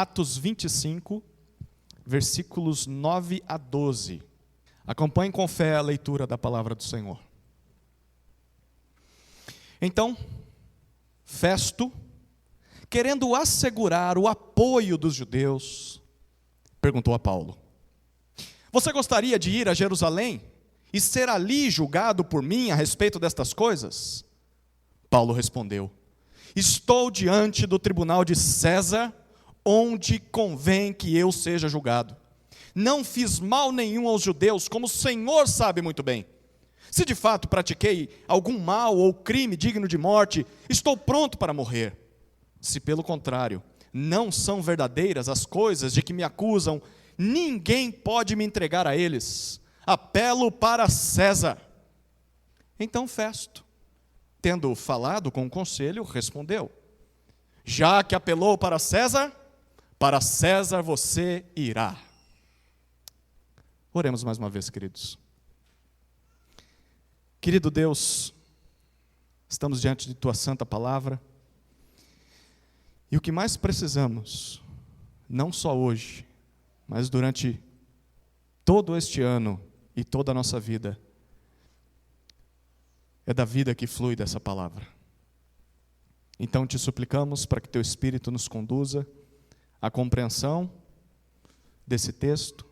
Atos 25, versículos 9 a 12. Acompanhe com fé a leitura da palavra do Senhor. Então, Festo, querendo assegurar o apoio dos judeus, perguntou a Paulo: você gostaria de ir a Jerusalém e ser ali julgado por mim a respeito destas coisas? Paulo respondeu: estou diante do tribunal de César, onde convém que eu seja julgado. Não fiz mal nenhum aos judeus, como o Senhor sabe muito bem. Se de fato pratiquei algum mal ou crime digno de morte, estou pronto para morrer. Se pelo contrário, não são verdadeiras as coisas de que me acusam, ninguém pode me entregar a eles. Apelo para César. Então Festo, tendo falado com o conselho, respondeu: já que apelou para César você irá. Oremos mais uma vez, queridos. Querido Deus, estamos diante de Tua santa palavra, e o que mais precisamos, não só hoje, mas durante todo este ano e toda a nossa vida, é da vida que flui dessa palavra. Então te suplicamos para que Teu Espírito nos conduza à compreensão desse texto,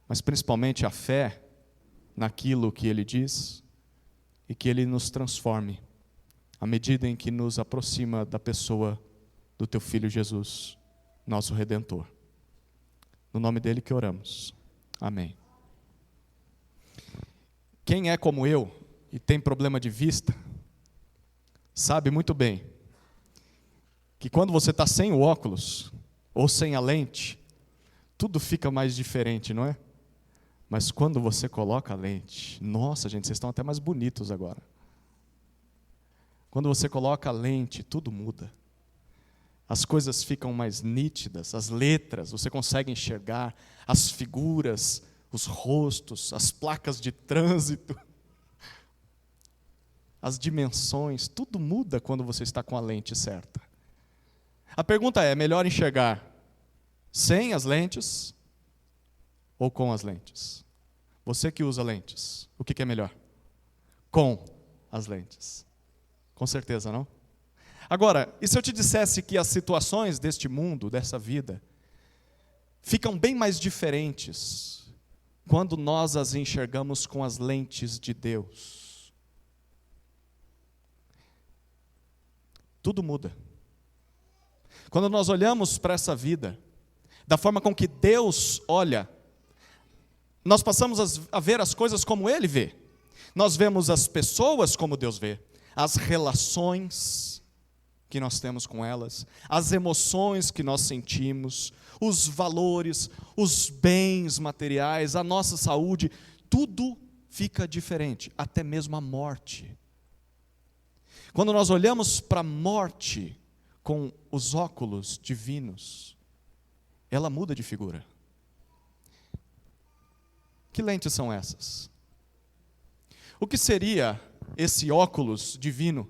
mas principalmente a fé naquilo que Ele diz, e que Ele nos transforme à medida em que nos aproxima da pessoa do Teu Filho Jesus, nosso Redentor. No nome dEle que oramos. Amém. Quem é como eu e tem problema de vista, sabe muito bem que quando você está sem o óculos ou sem a lente, tudo fica mais diferente, não é? Mas quando você coloca a lente, nossa gente, vocês estão até mais bonitos agora. Quando você coloca a lente, tudo muda. As coisas ficam mais nítidas, as letras, você consegue enxergar, as figuras, os rostos, as placas de trânsito, as dimensões, tudo muda quando você está com a lente certa. A pergunta é melhor enxergar sem as lentes ou com as lentes? Você que usa lentes, o que é melhor? Com as lentes. Com certeza, não? Agora, e se eu te dissesse que as situações deste mundo, dessa vida, ficam bem mais diferentes quando nós as enxergamos com as lentes de Deus? Tudo muda. Quando nós olhamos para essa vida, da forma com que Deus olha, nós passamos a ver as coisas como Ele vê. Nós vemos as pessoas como Deus vê, as relações que nós temos com elas, as emoções que nós sentimos, os valores, os bens materiais, a nossa saúde, tudo fica diferente, até mesmo a morte. Quando nós olhamos para a morte com os óculos divinos, ela muda de figura. Que lentes são essas? O que seria esse óculos divino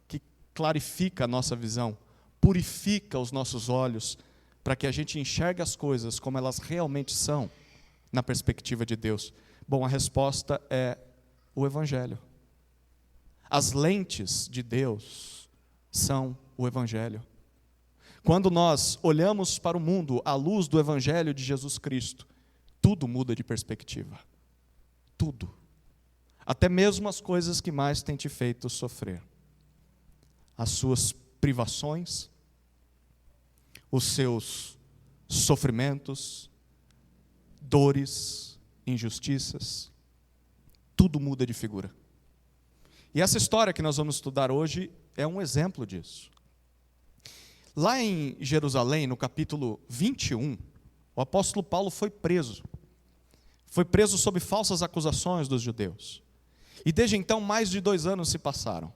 que clarifica a nossa visão, purifica os nossos olhos, para que a gente enxergue as coisas como elas realmente são, na perspectiva de Deus? Bom, a resposta é o Evangelho. As lentes de Deus são o Evangelho. Quando nós olhamos para o mundo à luz do Evangelho de Jesus Cristo, tudo muda de perspectiva. Tudo. Até mesmo as coisas que mais têm te feito sofrer. As suas privações, os seus sofrimentos, dores, injustiças, tudo muda de figura. E essa história que nós vamos estudar hoje é um exemplo disso. Lá em Jerusalém, no capítulo 21, o apóstolo Paulo foi preso. Foi preso sob falsas acusações dos judeus. E desde então, mais de 2 anos se passaram.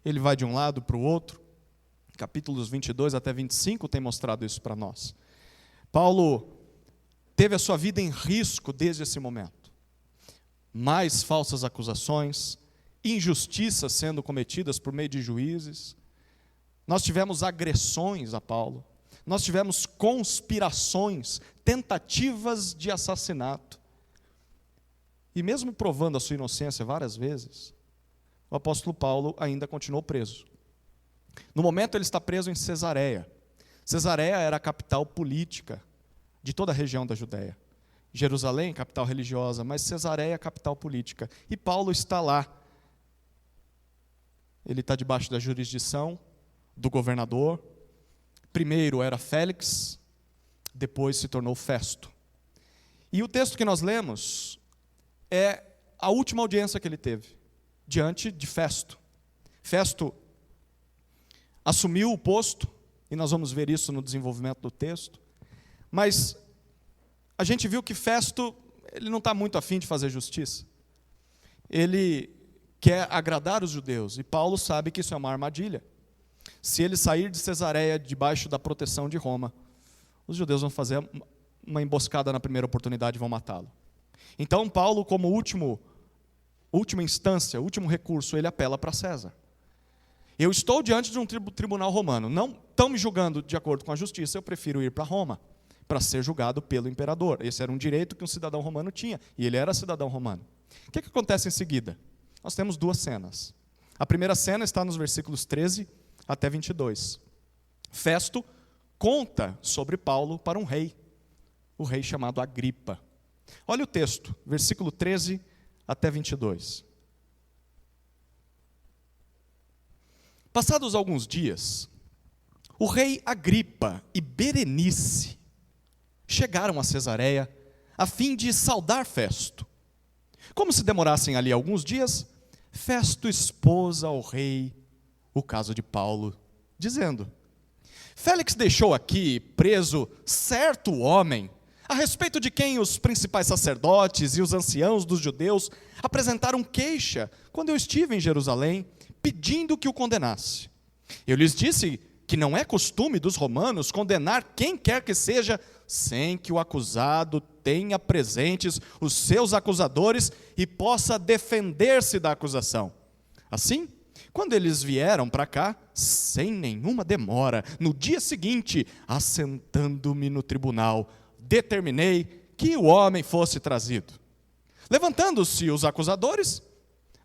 Ele vai de um lado para o outro. Capítulos 22 até 25 tem mostrado isso para nós. Paulo teve a sua vida em risco desde esse momento. Mais falsas acusações, injustiças sendo cometidas por meio de juízes. Nós tivemos agressões a Paulo. nós tivemos conspirações, tentativas de assassinato. E mesmo provando a sua inocência várias vezes, o apóstolo Paulo ainda continuou preso. No momento ele está preso em Cesareia. Cesareia era a capital política de toda a região da Judéia. Jerusalém, capital religiosa, mas Cesareia, capital política. E Paulo está lá. Ele está debaixo da jurisdição do governador. Primeiro era Félix, depois se tornou Festo. E o texto que nós lemos é a última audiência que ele teve, diante de Festo. Festo assumiu o posto, e nós vamos ver isso no desenvolvimento do texto, mas a gente viu que Festo, ele não está muito afim de fazer justiça. Ele quer agradar os judeus, e Paulo sabe que isso é uma armadilha. Se ele sair de Cesareia debaixo da proteção de Roma, os judeus vão fazer uma emboscada na primeira oportunidade e vão matá-lo. Então Paulo, como última instância, último recurso, ele apela para César. Eu estou diante de um tribunal romano, não estão me julgando de acordo com a justiça, eu prefiro ir para Roma, para ser julgado pelo imperador. Esse era um direito que um cidadão romano tinha, e ele era cidadão romano. O que acontece em seguida? Nós temos duas cenas. A primeira cena está nos versículos 13 até 22. Festo conta sobre Paulo para um rei, o rei chamado Agripa. Olha o texto, versículo 13 até 22. Passados alguns dias, o rei Agripa e Berenice chegaram a Cesareia a fim de saudar Festo. Como se demorassem ali alguns dias, Festo expôs ao rei o caso de Paulo, dizendo: Félix deixou aqui preso certo homem, a respeito de quem os principais sacerdotes e os anciãos dos judeus apresentaram queixa quando eu estive em Jerusalém, pedindo que o condenasse. Eu lhes disse que não é costume dos romanos condenar quem quer que seja, sem que o acusado tenha presentes os seus acusadores e possa defender-se da acusação. Assim, quando eles vieram para cá, sem nenhuma demora, no dia seguinte, assentando-me no tribunal, determinei que o homem fosse trazido. Levantando-se os acusadores,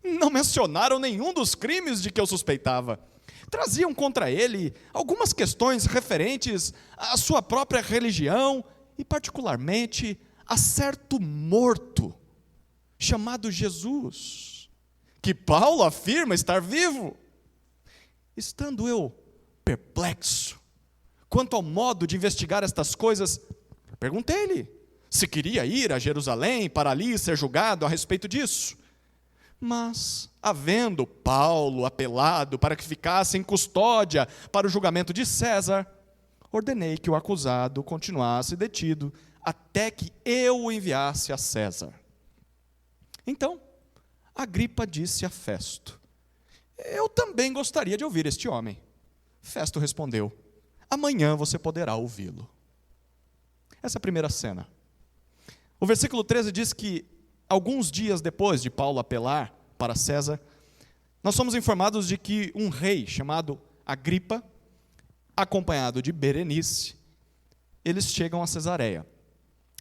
não mencionaram nenhum dos crimes de que eu suspeitava. Traziam contra ele algumas questões referentes à sua própria religião e, particularmente, a certo morto, chamado Jesus, que Paulo afirma estar vivo. Estando eu perplexo quanto ao modo de investigar estas coisas, perguntei-lhe se queria ir a Jerusalém para ali ser julgado a respeito disso. Mas, havendo Paulo apelado para que ficasse em custódia para o julgamento de César, ordenei que o acusado continuasse detido até que eu o enviasse a César. Então, Agripa disse a Festo: eu também gostaria de ouvir este homem. Festo respondeu: amanhã você poderá ouvi-lo. Essa é a primeira cena. O versículo 13 diz que alguns dias depois de Paulo apelar para César, nós somos informados de que um rei chamado Agripa, acompanhado de Berenice, eles chegam a Cesareia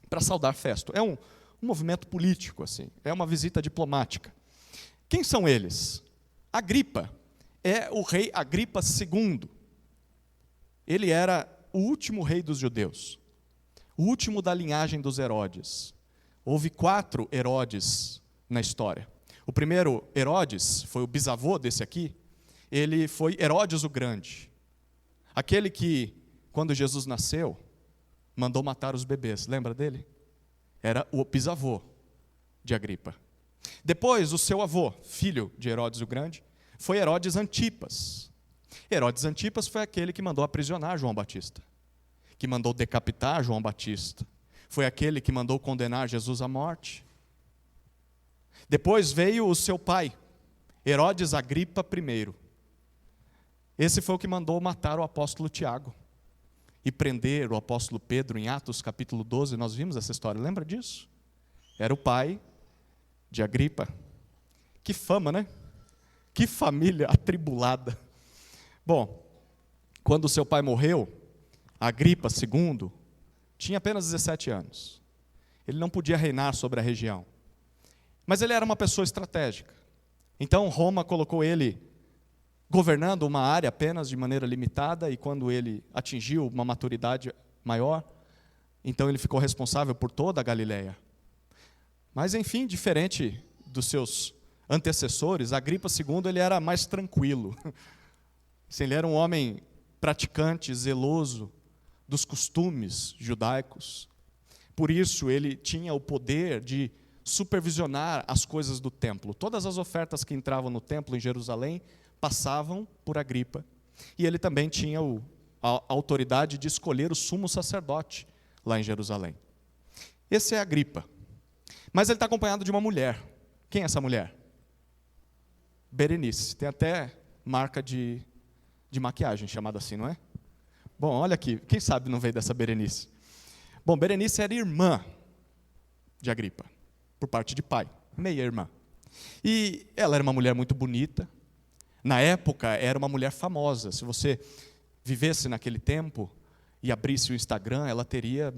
para saudar Festo. É um movimento político, assim, é uma visita diplomática. Quem são eles? Agripa é o rei Agripa II. Ele era o último rei dos judeus, o último da linhagem dos Herodes. Houve 4 Herodes na história. O primeiro Herodes foi o bisavô desse aqui. Ele foi Herodes o Grande. Aquele que, quando Jesus nasceu, mandou matar os bebês. Lembra dele? Era o bisavô de Agripa. Depois, o seu avô, filho de Herodes o Grande, foi Herodes Antipas. Herodes Antipas foi aquele que mandou aprisionar João Batista, que mandou decapitar João Batista. Foi aquele que mandou condenar Jesus à morte. Depois veio o seu pai, Herodes Agripa I. Esse foi o que mandou matar o apóstolo Tiago e prender o apóstolo Pedro em Atos capítulo 12. Nós vimos essa história, lembra disso? Era o pai de Agripa. Que fama, né? Que família atribulada. Bom, quando o seu pai morreu, Agripa II, tinha apenas 17 anos. Ele não podia reinar sobre a região. Mas ele era uma pessoa estratégica. Então Roma colocou ele governando uma área apenas de maneira limitada, e quando ele atingiu uma maturidade maior, então ele ficou responsável por toda a Galileia. Mas enfim, diferente dos seus antecessores, Agripa II ele era mais tranquilo. Ele era um homem praticante, zeloso dos costumes judaicos. Por isso ele tinha o poder de supervisionar as coisas do templo. Todas as ofertas que entravam no templo em Jerusalém passavam por Agripa. E ele também tinha a autoridade de escolher o sumo sacerdote lá em Jerusalém. Esse é Agripa. Mas ele está acompanhado de uma mulher. Quem é essa mulher? Berenice. Tem até marca de maquiagem chamada assim, não é? Bom, olha aqui. Quem sabe não veio dessa Berenice? Bom, Berenice era irmã de Agripa, por parte de pai, meia-irmã. E ela era uma mulher muito bonita. Na época, era uma mulher famosa. Se você vivesse naquele tempo e abrisse o Instagram, ela teria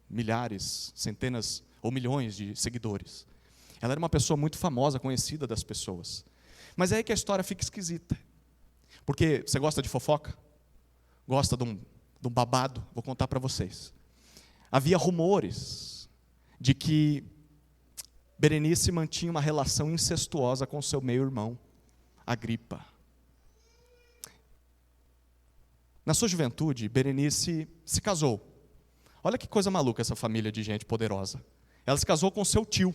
milhares, centenas ou milhões de seguidores. Ela era uma pessoa muito famosa, conhecida das pessoas. Mas é aí que a história fica esquisita. Porque você gosta de fofoca? Gosta de um babado? Vou contar para vocês. Havia rumores de que Berenice mantinha uma relação incestuosa com seu meio-irmão, Agripa. Na sua juventude, Berenice se casou. Olha que coisa maluca essa família de gente poderosa. Ela se casou com seu tio,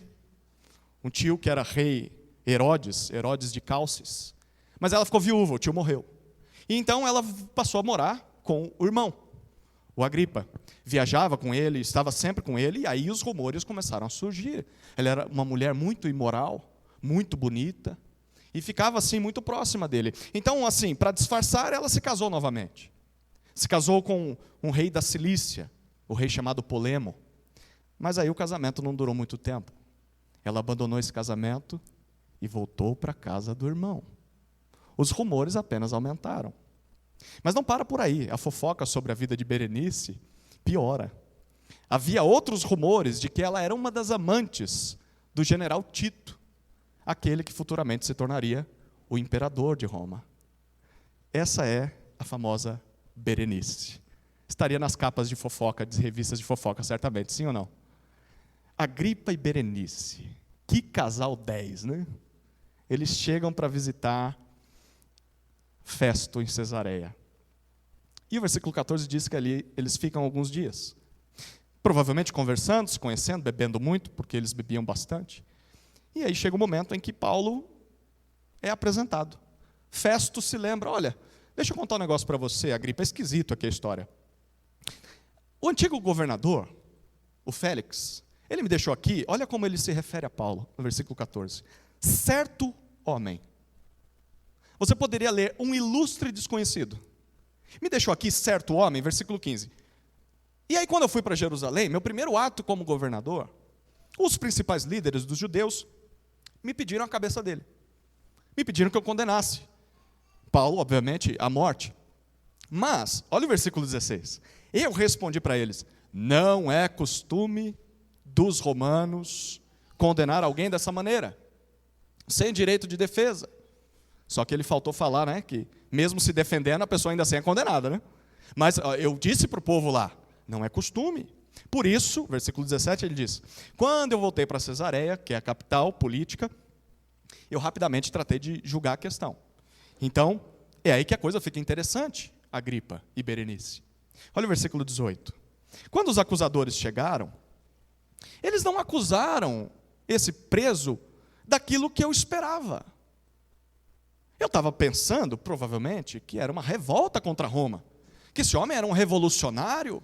um tio que era rei Herodes de Cálcis. Mas ela ficou viúva, o tio morreu. E então ela passou a morar com o irmão, o Agripa. Viajava com ele, estava sempre com ele, e aí os rumores começaram a surgir. Ela era uma mulher muito imoral, muito bonita, e ficava assim muito próxima dele. Então, assim, para disfarçar, ela se casou novamente. Se casou com um rei da Cilícia, o rei chamado Polemo. Mas aí o casamento não durou muito tempo. Ela abandonou esse casamento e voltou para a casa do irmão. Os rumores apenas aumentaram. Mas não para por aí. A fofoca sobre a vida de Berenice piora. Havia outros rumores de que ela era uma das amantes do general Tito, aquele que futuramente se tornaria o imperador de Roma. Essa é a famosa Berenice. Estaria nas capas de fofoca, de revistas de fofoca, certamente, sim ou não? Agripa e Berenice. Que casal 10, né? Eles chegam para visitar Festo em Cesareia. E o versículo 14 diz que ali eles ficam alguns dias. Provavelmente conversando, se conhecendo, bebendo muito, porque eles bebiam bastante. E aí chega o momento em que Paulo é apresentado. Festo se lembra, olha, deixa eu contar um negócio para você, Agripa, é esquisito aqui a história. O antigo governador, o Félix, ele me deixou aqui, olha como ele se refere a Paulo, no versículo 14. Certo homem. Você poderia ler um ilustre desconhecido. Me deixou aqui certo homem, versículo 15. E aí quando eu fui para Jerusalém, meu primeiro ato como governador, os principais líderes dos judeus me pediram a cabeça dele. Me pediram que eu condenasse Paulo, obviamente, à morte. Mas, olha o versículo 16. Eu respondi para eles, não é costume dos romanos condenar alguém dessa maneira, sem direito de defesa. Só que ele faltou falar, né, que mesmo se defendendo, a pessoa ainda assim é condenada, né? Mas eu disse para o povo lá, não é costume. Por isso, versículo 17, ele diz, quando eu voltei para Cesareia, que é a capital política, eu rapidamente tratei de julgar a questão. Então, é aí que a coisa fica interessante, Agripa e Berenice. Olha o versículo 18. Quando os acusadores chegaram, eles não acusaram esse preso daquilo que eu esperava. Eu estava pensando, provavelmente, que era uma revolta contra Roma, que esse homem era um revolucionário,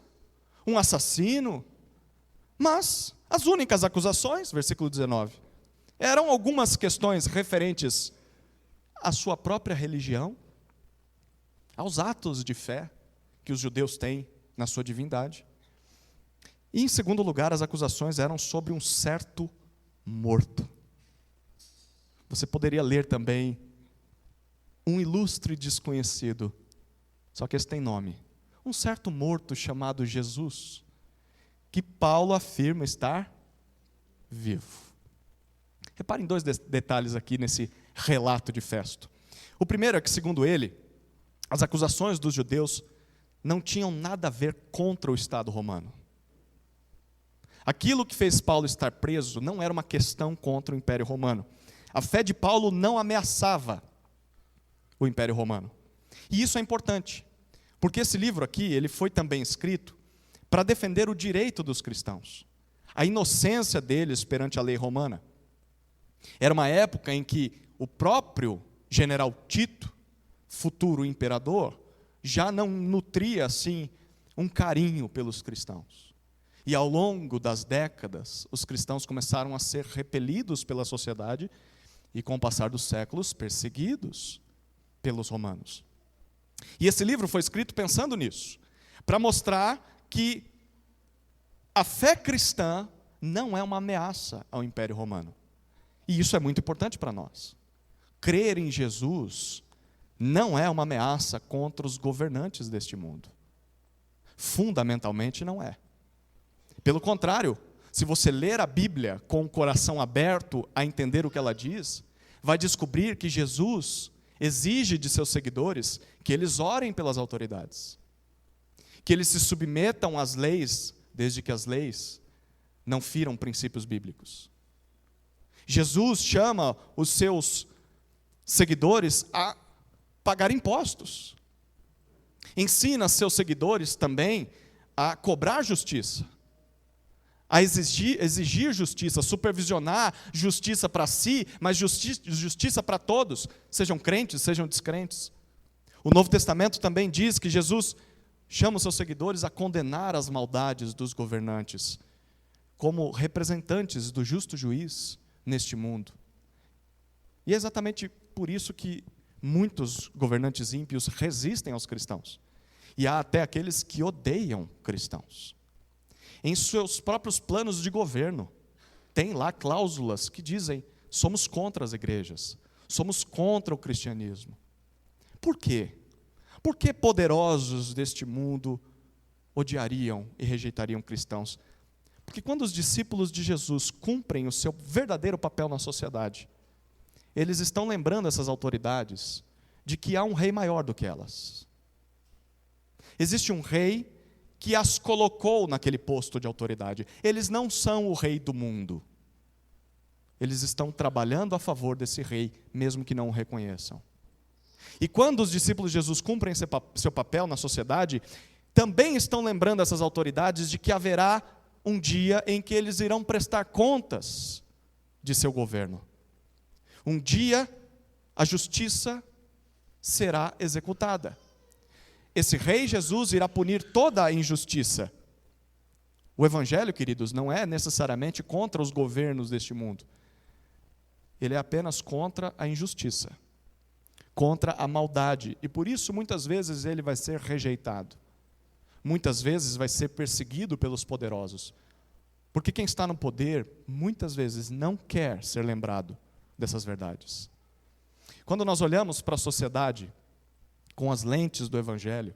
um assassino. Mas as únicas acusações, versículo 19, eram algumas questões referentes à sua própria religião, aos atos de fé que os judeus têm na sua divindade. E, em segundo lugar, as acusações eram sobre um certo morto. Você poderia ler também um ilustre desconhecido, só que esse tem nome, um certo morto chamado Jesus, que Paulo afirma estar vivo. Reparem dois detalhes aqui nesse relato de Festo. O primeiro é que, segundo ele, as acusações dos judeus não tinham nada a ver contra o Estado romano. Aquilo que fez Paulo estar preso não era uma questão contra o Império Romano. A fé de Paulo não ameaçava o Império Romano. E isso é importante, porque esse livro aqui, ele foi também escrito para defender o direito dos cristãos, a inocência deles perante a lei romana. Era uma época em que o próprio general Tito, futuro imperador, já não nutria assim um carinho pelos cristãos. E ao longo das décadas, os cristãos começaram a ser repelidos pela sociedade e, com o passar dos séculos, perseguidos pelos romanos. E esse livro foi escrito pensando nisso, para mostrar que a fé cristã não é uma ameaça ao Império Romano. E isso é muito importante para nós. Crer em Jesus não é uma ameaça contra os governantes deste mundo. Fundamentalmente não é. Pelo contrário, se você ler a Bíblia com o coração aberto a entender o que ela diz, vai descobrir que Jesus exige de seus seguidores que eles orem pelas autoridades, que eles se submetam às leis, desde que as leis não firam princípios bíblicos. Jesus chama os seus seguidores a pagar impostos. Ensina seus seguidores também a cobrar justiça, a exigir justiça, supervisionar justiça para si, mas justiça para todos, sejam crentes, sejam descrentes. O Novo Testamento também diz que Jesus chama os seus seguidores a condenar as maldades dos governantes, como representantes do justo juiz neste mundo. E é exatamente por isso que muitos governantes ímpios resistem aos cristãos. E há até aqueles que odeiam cristãos. Em seus próprios planos de governo, tem lá cláusulas que dizem: somos contra as igrejas, somos contra o cristianismo. Por quê? Por que poderosos deste mundo odiariam e rejeitariam cristãos? Porque quando os discípulos de Jesus cumprem o seu verdadeiro papel na sociedade, eles estão lembrando essas autoridades de que há um rei maior do que elas. Existe um rei que as colocou naquele posto de autoridade. Eles não são o rei do mundo. Eles estão trabalhando a favor desse rei, mesmo que não o reconheçam. E quando os discípulos de Jesus cumprem seu papel na sociedade, também estão lembrando essas autoridades de que haverá um dia em que eles irão prestar contas de seu governo. Um dia a justiça será executada. Esse rei Jesus irá punir toda a injustiça. O evangelho, queridos, não é necessariamente contra os governos deste mundo. Ele é apenas contra a injustiça, contra a maldade. E por isso, muitas vezes, ele vai ser rejeitado. Muitas vezes vai ser perseguido pelos poderosos. Porque quem está no poder, muitas vezes, não quer ser lembrado dessas verdades. Quando nós olhamos para a sociedade com as lentes do evangelho,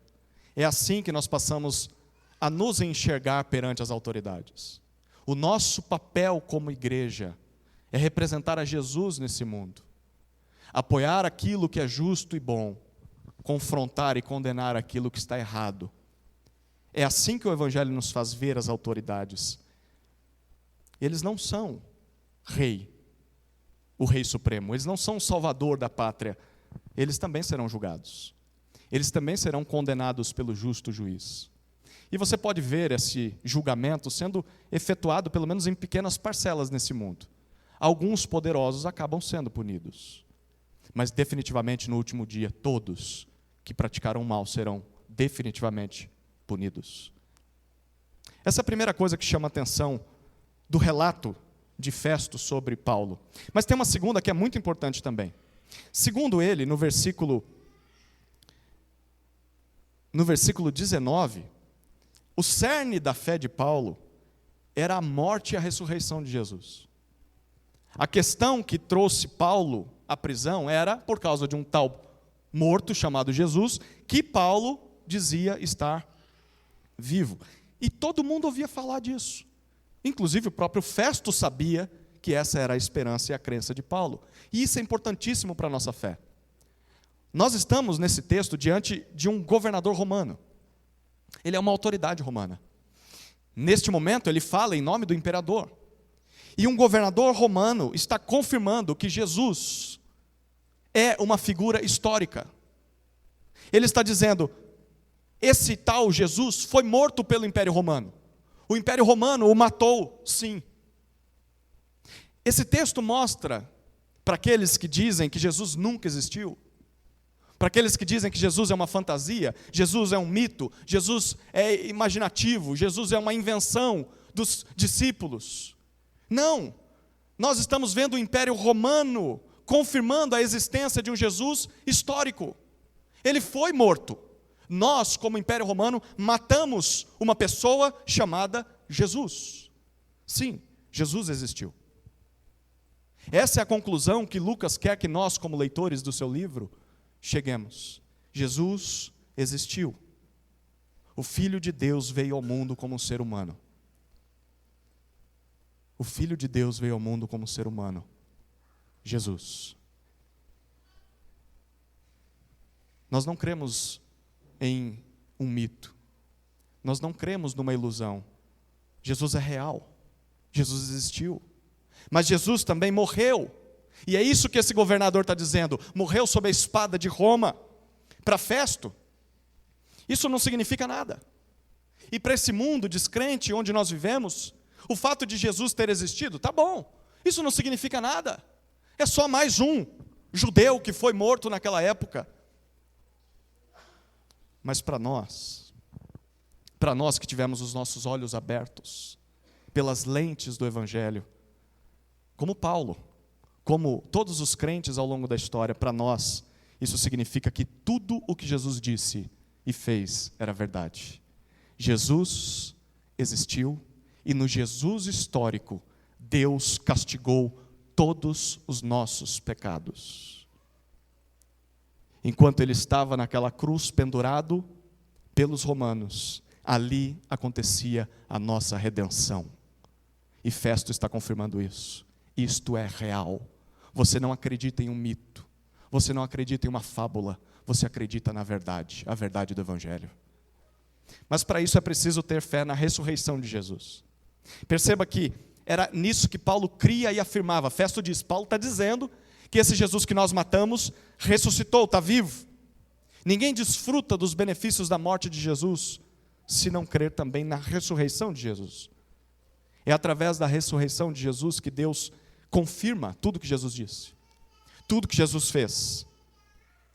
é assim que nós passamos a nos enxergar perante as autoridades. O nosso papel como igreja é representar a Jesus nesse mundo, apoiar aquilo que é justo e bom, confrontar e condenar aquilo que está errado. É assim que o evangelho nos faz ver as autoridades. Eles não são o rei supremo, eles não são o salvador da pátria, eles também serão julgados. Eles também serão condenados pelo justo juiz. E você pode ver esse julgamento sendo efetuado, pelo menos em pequenas parcelas nesse mundo. Alguns poderosos acabam sendo punidos. Mas definitivamente no último dia, todos que praticaram mal serão definitivamente punidos. Essa é a primeira coisa que chama a atenção do relato de Festo sobre Paulo. Mas tem uma segunda que é muito importante também. Segundo ele, no versículo 19, o cerne da fé de Paulo era a morte e a ressurreição de Jesus. A questão que trouxe Paulo à prisão era por causa de um tal morto chamado Jesus, que Paulo dizia estar vivo. E todo mundo ouvia falar disso. Inclusive o próprio Festo sabia que essa era a esperança e a crença de Paulo. E isso é importantíssimo para a nossa fé. Nós estamos, nesse texto, diante de um governador romano. Ele é uma autoridade romana. Neste momento, ele fala em nome do imperador. E um governador romano está confirmando que Jesus é uma figura histórica. Ele está dizendo, esse tal Jesus foi morto pelo Império Romano. O Império Romano o matou, sim. Esse texto mostra, para aqueles que dizem que Jesus nunca existiu, para aqueles que dizem que Jesus é uma fantasia, Jesus é um mito, Jesus é imaginativo, Jesus é uma invenção dos discípulos. Não, nós estamos vendo o Império Romano confirmando a existência de um Jesus histórico. Ele foi morto. Nós, como Império Romano, matamos uma pessoa chamada Jesus. Sim, Jesus existiu. Essa é a conclusão que Lucas quer que nós, como leitores do seu livro, cheguemos. Jesus existiu. O Filho de Deus veio ao mundo como um ser humano. O Filho de Deus veio ao mundo como um ser humano. Jesus. Nós não cremos em um mito. Nós não cremos numa ilusão. Jesus é real. Jesus existiu. Mas Jesus também morreu. E é isso que esse governador está dizendo. Morreu sob a espada de Roma. Para Festo. Isso não significa nada. E para esse mundo descrente onde nós vivemos, o fato de Jesus ter existido, tá bom. Isso não significa nada. É só mais um judeu que foi morto naquela época. Mas para nós que tivemos os nossos olhos abertos pelas lentes do Evangelho, como Paulo, como todos os crentes ao longo da história, para nós, isso significa que tudo o que Jesus disse e fez era verdade. Jesus existiu e no Jesus histórico, Deus castigou todos os nossos pecados. Enquanto ele estava naquela cruz pendurado pelos romanos, ali acontecia a nossa redenção. E Festo está confirmando isso. Isto é real. Você não acredita em um mito. Você não acredita em uma fábula. Você acredita na verdade, a verdade do Evangelho. Mas para isso é preciso ter fé na ressurreição de Jesus. Perceba que era nisso que Paulo cria e afirmava. Festo diz, Paulo está dizendo que esse Jesus que nós matamos ressuscitou, está vivo. Ninguém desfruta dos benefícios da morte de Jesus se não crer também na ressurreição de Jesus. É através da ressurreição de Jesus que Deus confirma tudo que Jesus disse, tudo que Jesus fez.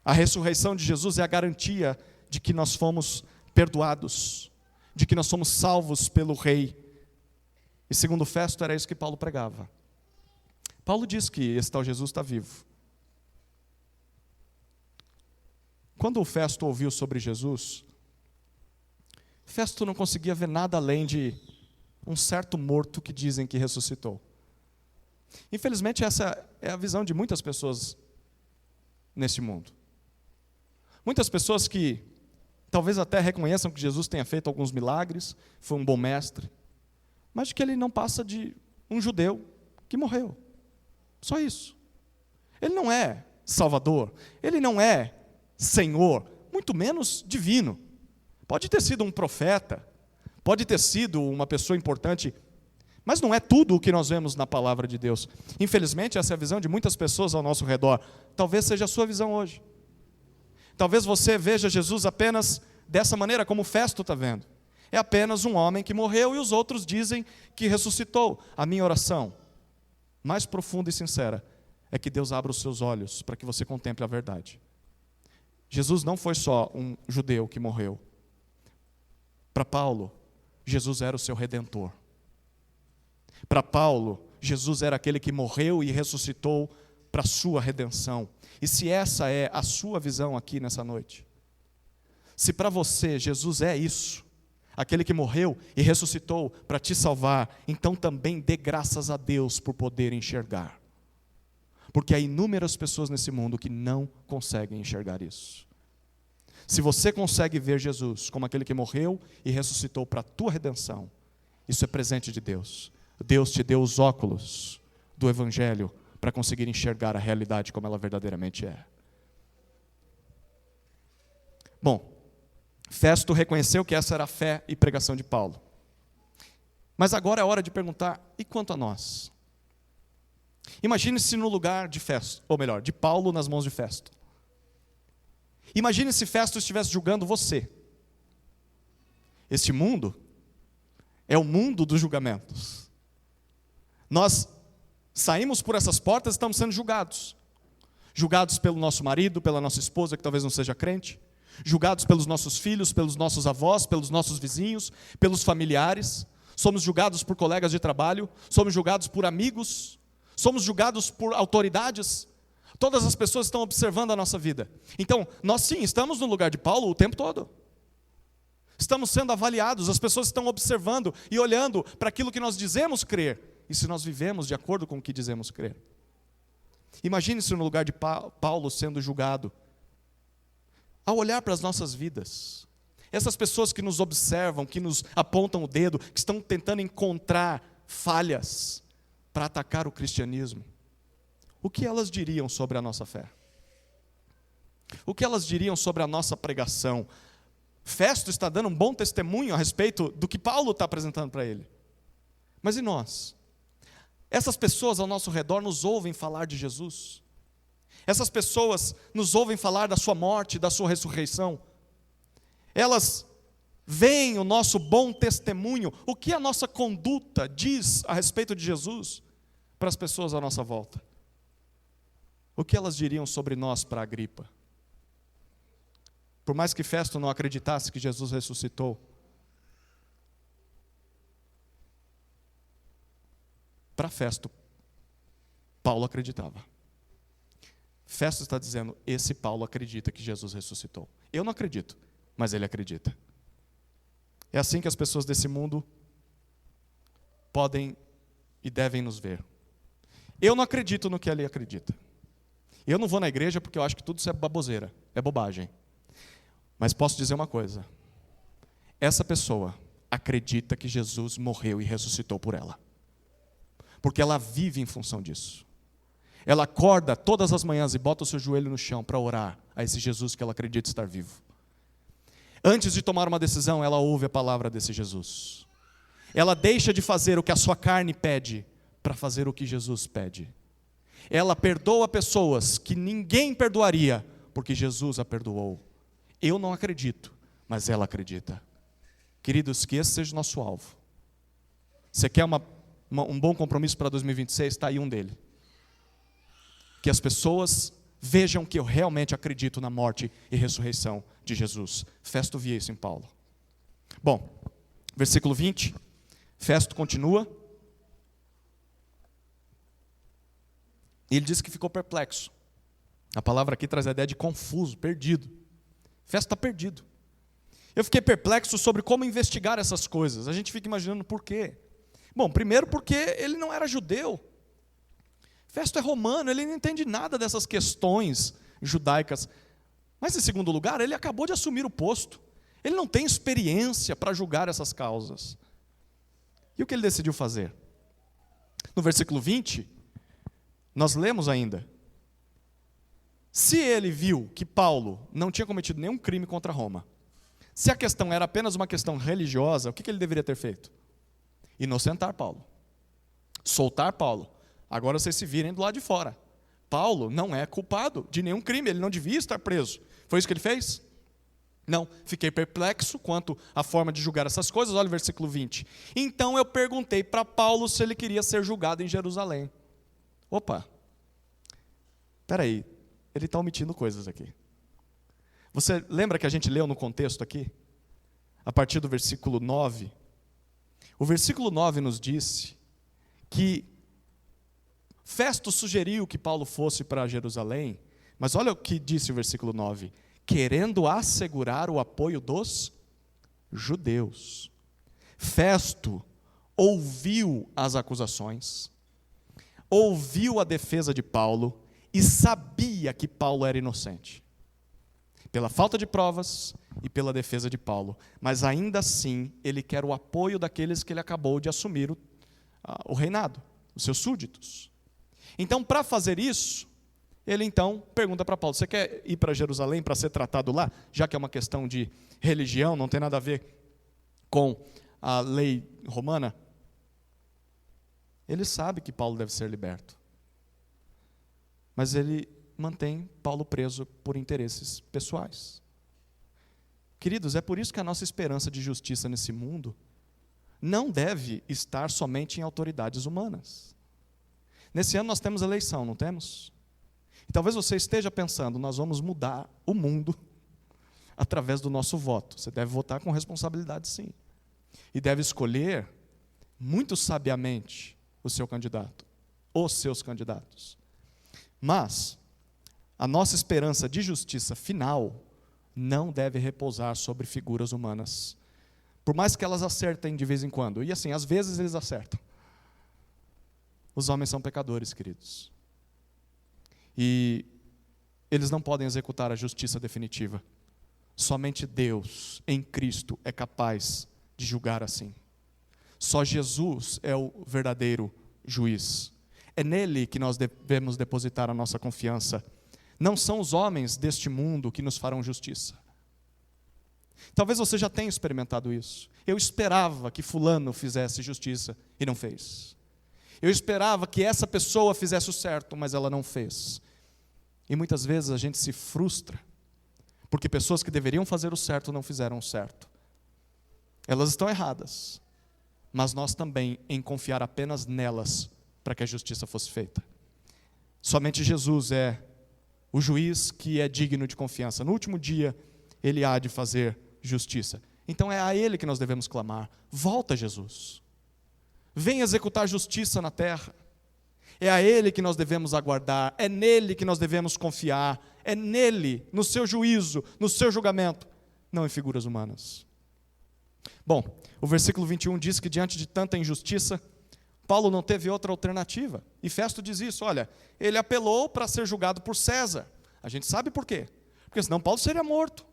A ressurreição de Jesus é a garantia de que nós fomos perdoados, de que nós somos salvos pelo Rei. E segundo Festo, era isso que Paulo pregava. Paulo diz que esse tal Jesus está vivo. Quando o Festo ouviu sobre Jesus, Festo não conseguia ver nada além de um certo morto que dizem que ressuscitou. Infelizmente, essa é a visão de muitas pessoas nesse mundo. Muitas pessoas que talvez até reconheçam que Jesus tenha feito alguns milagres, foi um bom mestre, mas de que ele não passa de um judeu que morreu. Só isso. Ele não é Salvador, ele não é Senhor, muito menos divino. Pode ter sido um profeta, pode ter sido uma pessoa importante, mas não é tudo o que nós vemos na palavra de Deus. Infelizmente, essa é a visão de muitas pessoas ao nosso redor. Talvez seja a sua visão hoje. Talvez você veja Jesus apenas dessa maneira, como Festo está vendo. É apenas um homem que morreu e os outros dizem que ressuscitou. A minha oração, mais profunda e sincera, é que Deus abra os seus olhos para que você contemple a verdade. Jesus não foi só um judeu que morreu. Para Paulo, Jesus era o seu redentor. Para Paulo, Jesus era aquele que morreu e ressuscitou para a sua redenção. E se essa é a sua visão aqui nessa noite, se para você Jesus é isso, aquele que morreu e ressuscitou para te salvar, então também dê graças a Deus por poder enxergar. Porque há inúmeras pessoas nesse mundo que não conseguem enxergar isso. Se você consegue ver Jesus como aquele que morreu e ressuscitou para a tua redenção, isso é presente de Deus. Deus te deu os óculos do Evangelho para conseguir enxergar a realidade como ela verdadeiramente é. Bom, Festo reconheceu que essa era a fé e pregação de Paulo. Mas agora é hora de perguntar, e quanto a nós? Imagine-se no lugar de Festo, ou melhor, de Paulo nas mãos de Festo. Imagine se Festo estivesse julgando você. Este mundo é o mundo dos julgamentos. Nós saímos por essas portas e estamos sendo julgados. Julgados pelo nosso marido, pela nossa esposa, que talvez não seja crente. Julgados pelos nossos filhos, pelos nossos avós, pelos nossos vizinhos, pelos familiares. Somos julgados por colegas de trabalho, somos julgados por amigos, somos julgados por autoridades. Todas as pessoas estão observando a nossa vida. Então, nós sim, estamos no lugar de Paulo o tempo todo. Estamos sendo avaliados, as pessoas estão observando e olhando para aquilo que nós dizemos crer, e se nós vivemos de acordo com o que dizemos crer. Imagine-se no lugar de Paulo sendo julgado. Ao olhar para as nossas vidas, essas pessoas que nos observam, que nos apontam o dedo, que estão tentando encontrar falhas para atacar o cristianismo, o que elas diriam sobre a nossa fé? O que elas diriam sobre a nossa pregação? Festo está dando um bom testemunho a respeito do que Paulo está apresentando para ele. Mas e nós? Essas pessoas ao nosso redor nos ouvem falar de Jesus. Essas pessoas nos ouvem falar da sua morte, da sua ressurreição. Elas veem o nosso bom testemunho, o que a nossa conduta diz a respeito de Jesus para as pessoas à nossa volta. O que elas diriam sobre nós para Agripa? Por mais que Festo não acreditasse que Jesus ressuscitou, para Festo, Paulo acreditava. Festo está dizendo, esse Paulo acredita que Jesus ressuscitou. Eu não acredito, mas ele acredita. É assim que as pessoas desse mundo podem e devem nos ver. Eu não acredito no que ele acredita. Eu não vou na igreja porque eu acho que tudo isso é baboseira, é bobagem. Mas posso dizer uma coisa. Essa pessoa acredita que Jesus morreu e ressuscitou por ela. Porque ela vive em função disso. Ela acorda todas as manhãs e bota o seu joelho no chão para orar a esse Jesus que ela acredita estar vivo. Antes de tomar uma decisão, ela ouve a palavra desse Jesus. Ela deixa de fazer o que a sua carne pede para fazer o que Jesus pede. Ela perdoa pessoas que ninguém perdoaria, porque Jesus a perdoou. Eu não acredito, mas ela acredita. Queridos, que esse seja o nosso alvo. Você quer um bom compromisso para 2026? Está aí um dele. Que as pessoas vejam que eu realmente acredito na morte e ressurreição de Jesus. Festo via isso em Paulo. Bom, versículo 20, Festo continua. Ele diz que ficou perplexo. A palavra aqui traz a ideia de confuso, perdido. Festo está perdido. Eu fiquei perplexo sobre como investigar essas coisas. A gente fica imaginando por quê. Bom, primeiro porque ele não era judeu. Festo é romano, ele não entende nada dessas questões judaicas. Mas, em segundo lugar, ele acabou de assumir o posto. Ele não tem experiência para julgar essas causas. E o que ele decidiu fazer? No versículo 20, nós lemos ainda. Se ele viu que Paulo não tinha cometido nenhum crime contra Roma, se a questão era apenas uma questão religiosa, o que ele deveria ter feito? Inocentar Paulo. Soltar Paulo. Agora vocês se virem do lado de fora. Paulo não é culpado de nenhum crime, ele não devia estar preso. Foi isso que ele fez? Não, fiquei perplexo quanto à forma de julgar essas coisas. Olha o versículo 20. Então eu perguntei para Paulo se ele queria ser julgado em Jerusalém. Opa, espera aí, ele está omitindo coisas aqui. Você lembra que a gente leu no contexto aqui? A partir do versículo 9. O versículo 9 nos disse que Festo sugeriu que Paulo fosse para Jerusalém, mas olha o que disse o versículo 9. Querendo assegurar o apoio dos judeus. Festo ouviu as acusações, ouviu a defesa de Paulo e sabia que Paulo era inocente. pela falta de provas e pela defesa de Paulo. Mas ainda assim, ele quer o apoio daqueles que ele acabou de assumir o reinado, os seus súditos. Então, para fazer isso, ele então pergunta para Paulo: você quer ir para Jerusalém para ser tratado lá? Já que é uma questão de religião, não tem nada a ver com a lei romana. Ele sabe que Paulo deve ser liberto, mas ele mantém Paulo preso por interesses pessoais. Queridos, é por isso que a nossa esperança de justiça nesse mundo não deve estar somente em autoridades humanas. Nesse ano nós temos eleição, não temos? E talvez você esteja pensando: nós vamos mudar o mundo através do nosso voto. Você deve votar com responsabilidade, sim. E deve escolher, muito sabiamente, o seu candidato, os seus candidatos. Mas a nossa esperança de justiça final não deve repousar sobre figuras humanas. Por mais que elas acertem de vez em quando. E assim, às vezes eles acertam. Os homens são pecadores, queridos. E eles não podem executar a justiça definitiva. Somente Deus, em Cristo, é capaz de julgar assim. Só Jesus é o verdadeiro juiz. É nele que nós devemos depositar a nossa confiança. Não são os homens deste mundo que nos farão justiça. Talvez você já tenha experimentado isso. Eu esperava que fulano fizesse justiça e não fez. Eu esperava que essa pessoa fizesse o certo, mas ela não fez. E muitas vezes a gente se frustra, porque pessoas que deveriam fazer o certo não fizeram o certo. Elas estão erradas, mas nós também em confiar apenas nelas para que a justiça fosse feita. Somente Jesus é o juiz que é digno de confiança. No último dia, ele há de fazer justiça. Então é a ele que nós devemos clamar: volta, Jesus. Vem executar justiça na terra. É a ele que nós devemos aguardar, é nele que nós devemos confiar, é nele, no seu juízo, no seu julgamento, não em figuras humanas. Bom, o versículo 21 diz que diante de tanta injustiça, Paulo não teve outra alternativa. E Festo diz isso: olha, ele apelou para ser julgado por César. A gente sabe por quê. Porque senão Paulo seria morto.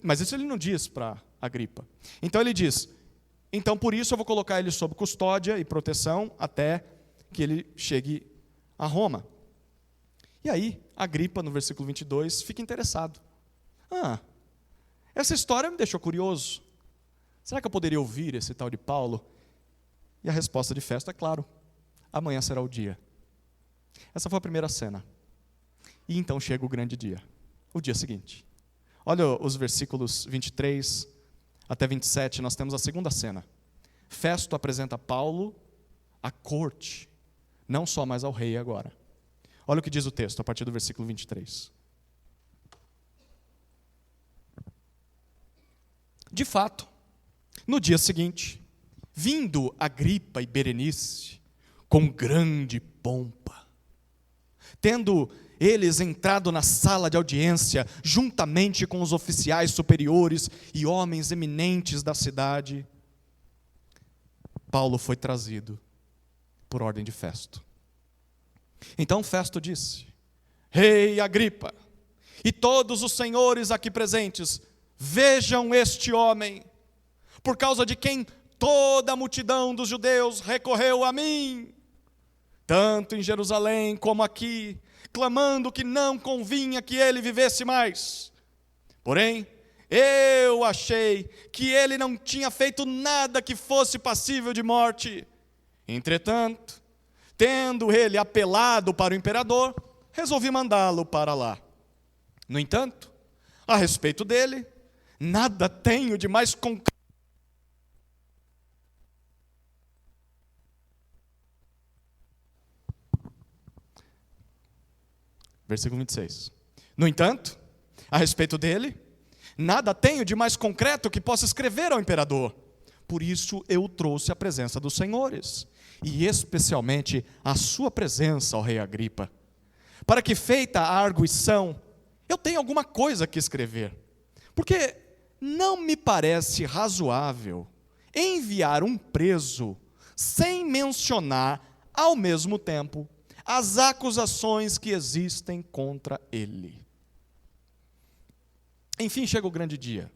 Mas isso ele não diz para Agripa. Então ele diz: então por isso eu vou colocar ele sob custódia e proteção até que ele chegue a Roma. E aí, Agripa, no versículo 22, fica interessado. Essa história me deixou curioso. Será que eu poderia ouvir esse tal de Paulo? E a resposta de Festo é: claro, amanhã será o dia. Essa foi a primeira cena. E então chega o grande dia, o dia seguinte. Olha os versículos 23 até 27, nós temos a segunda cena. Festo apresenta Paulo à corte, não só mais ao rei agora. Olha o que diz o texto, a partir do versículo 23. De fato, no dia seguinte, vindo Agripa e Berenice com grande pompa, tendo eles entrado na sala de audiência, juntamente com os oficiais superiores e homens eminentes da cidade, Paulo foi trazido por ordem de Festo. Então Festo disse: Rei Agripa, e todos os senhores aqui presentes, vejam este homem, por causa de quem toda a multidão dos judeus recorreu a mim, tanto em Jerusalém como aqui, clamando que não convinha que ele vivesse mais. Porém, eu achei que ele não tinha feito nada que fosse passível de morte. Entretanto, tendo ele apelado para o imperador, resolvi mandá-lo para lá. No entanto, a respeito dele, nada tenho de mais concreto. Versículo 26. No entanto, a respeito dele, nada tenho de mais concreto que possa escrever ao imperador. Por isso eu o trouxe à presença dos senhores, e especialmente à sua presença, ó rei Agripa, para que, feita a arguição, eu tenha alguma coisa que escrever. Porque não me parece razoável enviar um preso sem mencionar, ao mesmo tempo, as acusações que existem contra ele. Enfim, chega o grande dia.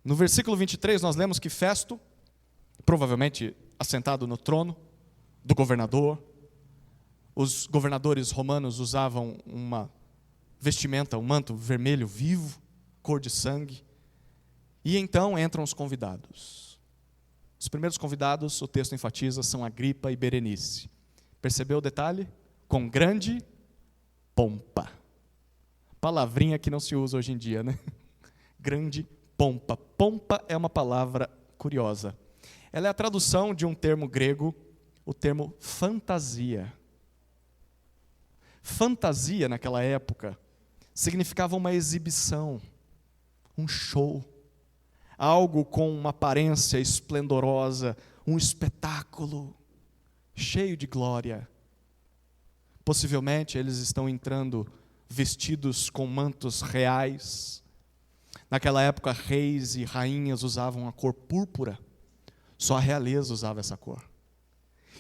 No versículo 23, nós lemos que Festo, provavelmente assentado no trono do governador, os governadores romanos usavam uma vestimenta, um manto vermelho vivo, cor de sangue, e então entram os convidados. Os primeiros convidados, o texto enfatiza, são Agripa e Berenice. Percebeu o detalhe? Com grande pompa. Palavrinha que não se usa hoje em dia, né? Grande pompa. Pompa é uma palavra curiosa. Ela é a tradução de um termo grego, o termo fantasia. Fantasia, naquela época, significava uma exibição, um show, algo com uma aparência esplendorosa, um espetáculo cheio de glória. Possivelmente eles estão entrando vestidos com mantos reais. Naquela época, reis e rainhas usavam a cor púrpura. Só a realeza usava essa cor.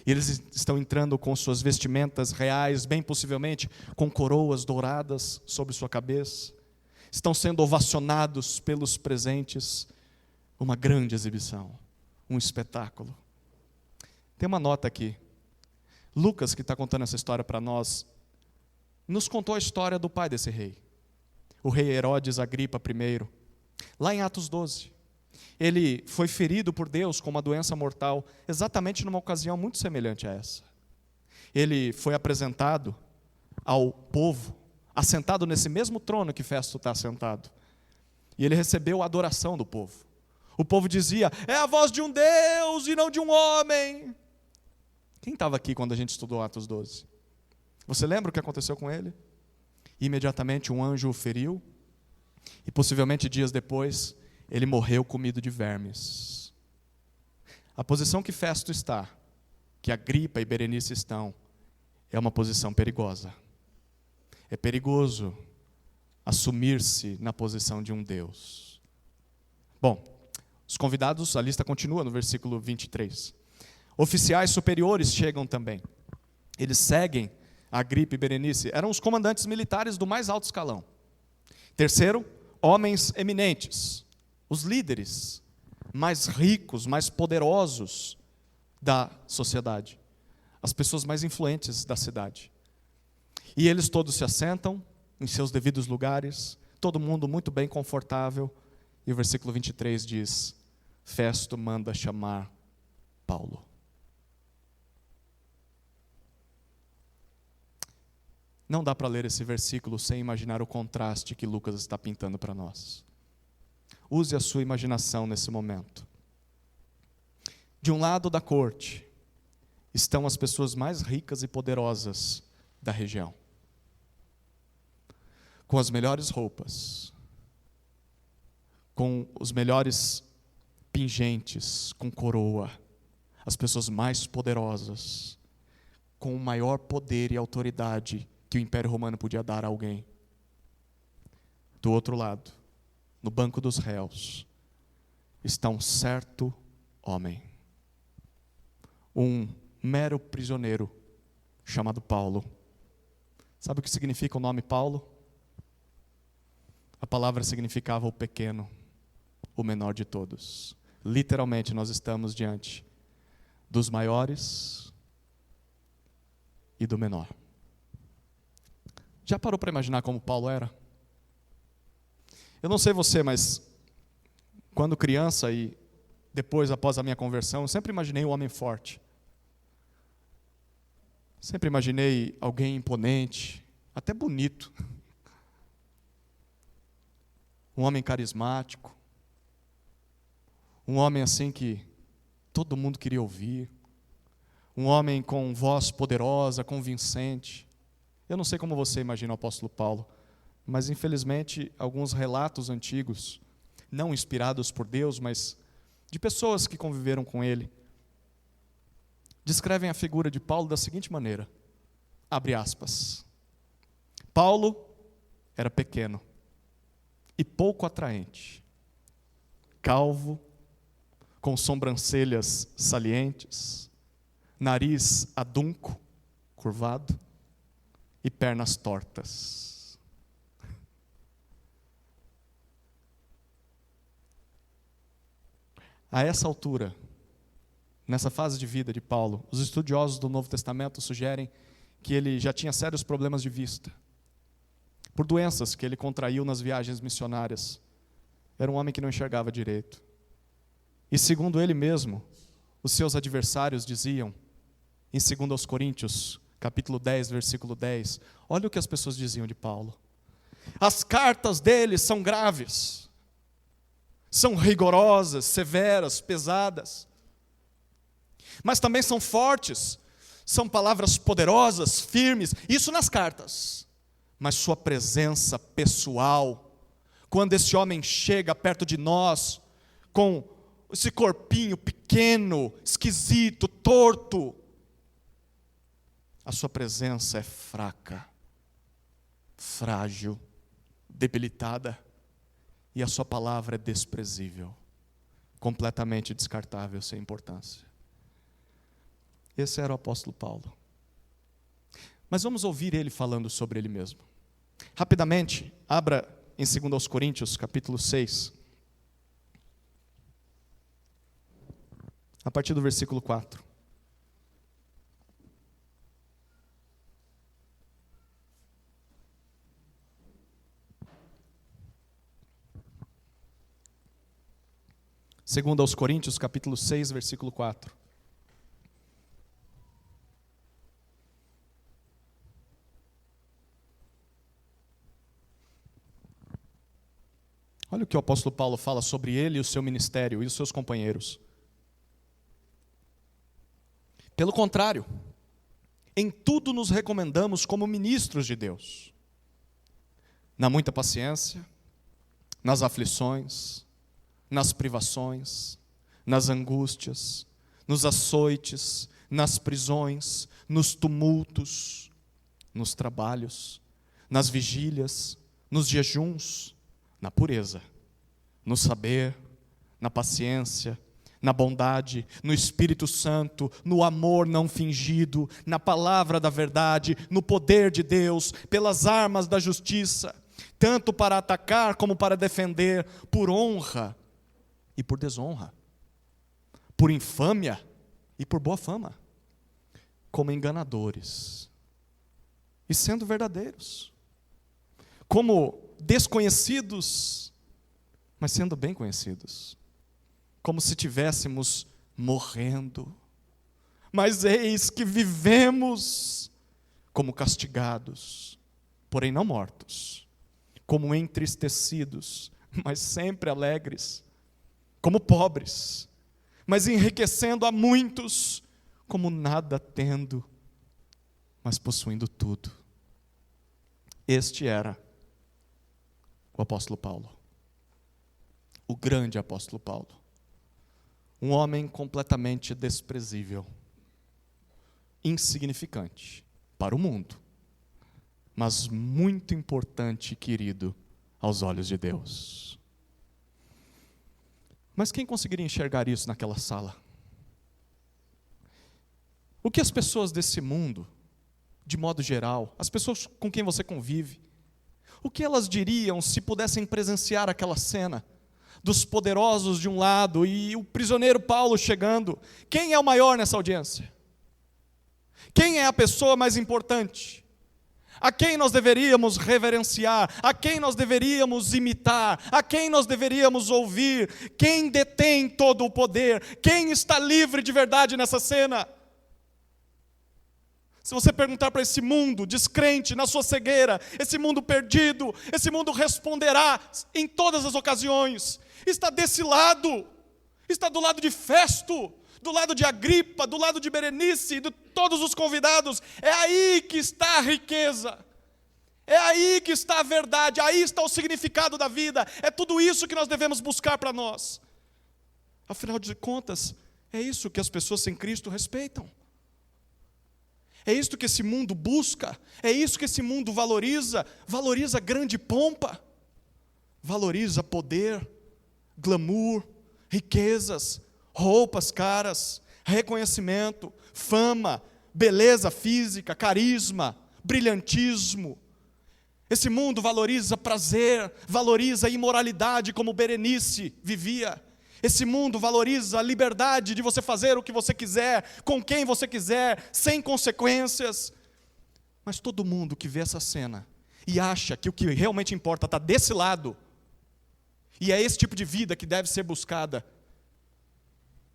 E eles estão entrando com suas vestimentas reais, bem possivelmente com coroas douradas sobre sua cabeça. Estão sendo ovacionados pelos presentes. Uma grande exibição, um espetáculo. Tem uma nota aqui. Lucas, que está contando essa história para nós, nos contou a história do pai desse rei. O rei Herodes Agripa I. Lá em Atos 12. Ele foi ferido por Deus com uma doença mortal, exatamente numa ocasião muito semelhante a essa. Ele foi apresentado ao povo, assentado nesse mesmo trono que Festo está assentado. E ele recebeu a adoração do povo. O povo dizia, é a voz de um Deus e não de um homem. Quem estava aqui quando a gente estudou Atos 12? Você lembra o que aconteceu com ele? Imediatamente um anjo o feriu, e possivelmente dias depois, ele morreu comido de vermes. A posição que Festo está, que Agripa e Berenice estão, é uma posição perigosa. É perigoso assumir-se na posição de um Deus. Bom, os convidados, a lista continua no versículo 23. Oficiais superiores chegam também. Eles seguem Agripa e Berenice. Eram os comandantes militares do mais alto escalão. Terceiro, homens eminentes. Os líderes mais ricos, mais poderosos da sociedade. As pessoas mais influentes da cidade. E eles todos se assentam em seus devidos lugares, todo mundo muito bem confortável. E o versículo 23 diz, Festo manda chamar Paulo. Não dá para ler esse versículo sem imaginar o contraste que Lucas está pintando para nós. Use a sua imaginação nesse momento. De um lado da corte estão as pessoas mais ricas e poderosas da região, com as melhores roupas, com os melhores pingentes, com coroa, as pessoas mais poderosas, com o maior poder e autoridade que o Império Romano podia dar a alguém. Do outro lado, no banco dos réus, está um certo homem, um mero prisioneiro chamado Paulo. Sabe o que significa o nome Paulo? A palavra significava o pequeno, o menor de todos. Literalmente nós estamos diante dos maiores e do menor. Já parou para imaginar como Paulo era? Eu não sei você, mas quando criança e depois após a minha conversão, eu sempre imaginei um homem forte. Sempre imaginei alguém imponente, até bonito. Um homem carismático. Um homem assim que todo mundo queria ouvir. Um homem com voz poderosa, convincente. Eu não sei como você imagina o apóstolo Paulo, mas infelizmente alguns relatos antigos, não inspirados por Deus, mas de pessoas que conviveram com ele, descrevem a figura de Paulo da seguinte maneira, abre aspas, Paulo era pequeno e pouco atraente, calvo, com sobrancelhas salientes, nariz adunco, curvado, e pernas tortas. A essa altura, nessa fase de vida de Paulo, os estudiosos do Novo Testamento sugerem que ele já tinha sérios problemas de vista, por doenças que ele contraiu nas viagens missionárias. Era um homem que não enxergava direito. E segundo ele mesmo, os seus adversários diziam, em 2 Coríntios, capítulo 10, versículo 10, olha o que as pessoas diziam de Paulo. As cartas dele são graves, são rigorosas, severas, pesadas, mas também são fortes, são palavras poderosas, firmes, isso nas cartas. Mas sua presença pessoal, quando esse homem chega perto de nós, com esse corpinho pequeno, esquisito, torto, a sua presença é fraca, frágil, debilitada, e a sua palavra é desprezível, completamente descartável, sem importância. Esse era o apóstolo Paulo. Mas vamos ouvir ele falando sobre ele mesmo. Rapidamente, abra em 2 Coríntios, capítulo 6, a partir do versículo 4. Segundo aos Coríntios, capítulo 6, versículo 4. Olha o que o apóstolo Paulo fala sobre ele e o seu ministério e os seus companheiros. Pelo contrário, em tudo nos recomendamos como ministros de Deus, na muita paciência, nas aflições, nas privações, nas angústias, nos açoites, nas prisões, nos tumultos, nos trabalhos, nas vigílias, nos jejuns, na pureza, no saber, na paciência, na bondade, no Espírito Santo, no amor não fingido, na palavra da verdade, no poder de Deus, pelas armas da justiça, tanto para atacar como para defender, por honra e por desonra, por infâmia e por boa fama, como enganadores e sendo verdadeiros, como desconhecidos, mas sendo bem conhecidos, como se tivéssemos morrendo, mas eis que vivemos, como castigados, porém não mortos, como entristecidos, mas sempre alegres, como pobres, mas enriquecendo a muitos, como nada tendo, mas possuindo tudo. Este era o apóstolo Paulo, o grande apóstolo Paulo, um homem completamente desprezível, insignificante para o mundo, mas muito importante e querido aos olhos de Deus. Mas quem conseguiria enxergar isso naquela sala? O que as pessoas desse mundo, de modo geral, as pessoas com quem você convive, o que elas diriam se pudessem presenciar aquela cena dos poderosos de um lado e o prisioneiro Paulo chegando? Quem é o maior nessa audiência? Quem é a pessoa mais importante? A quem nós deveríamos reverenciar? A quem nós deveríamos imitar? A quem nós deveríamos ouvir? Quem detém todo o poder? Quem está livre de verdade nessa cena? Se você perguntar para esse mundo descrente, na sua cegueira, esse mundo perdido, esse mundo responderá em todas as ocasiões. Está desse lado, está do lado de Festo, do lado de Agripa, do lado de Berenice, de todos os convidados. É aí que está a riqueza, é aí que está a verdade, aí está o significado da vida. É tudo isso que nós devemos buscar para nós. Afinal de contas, é isso que as pessoas sem Cristo respeitam. É isso que esse mundo busca, é isso que esse mundo valoriza. Valoriza grande pompa, valoriza poder, glamour, riquezas, roupas caras, reconhecimento, fama, beleza física, carisma, brilhantismo. Esse mundo valoriza prazer, valoriza imoralidade, como Berenice vivia. Esse mundo valoriza a liberdade de você fazer o que você quiser, com quem você quiser, sem consequências. Mas todo mundo que vê essa cena e acha que o que realmente importa está desse lado, e é esse tipo de vida que deve ser buscada,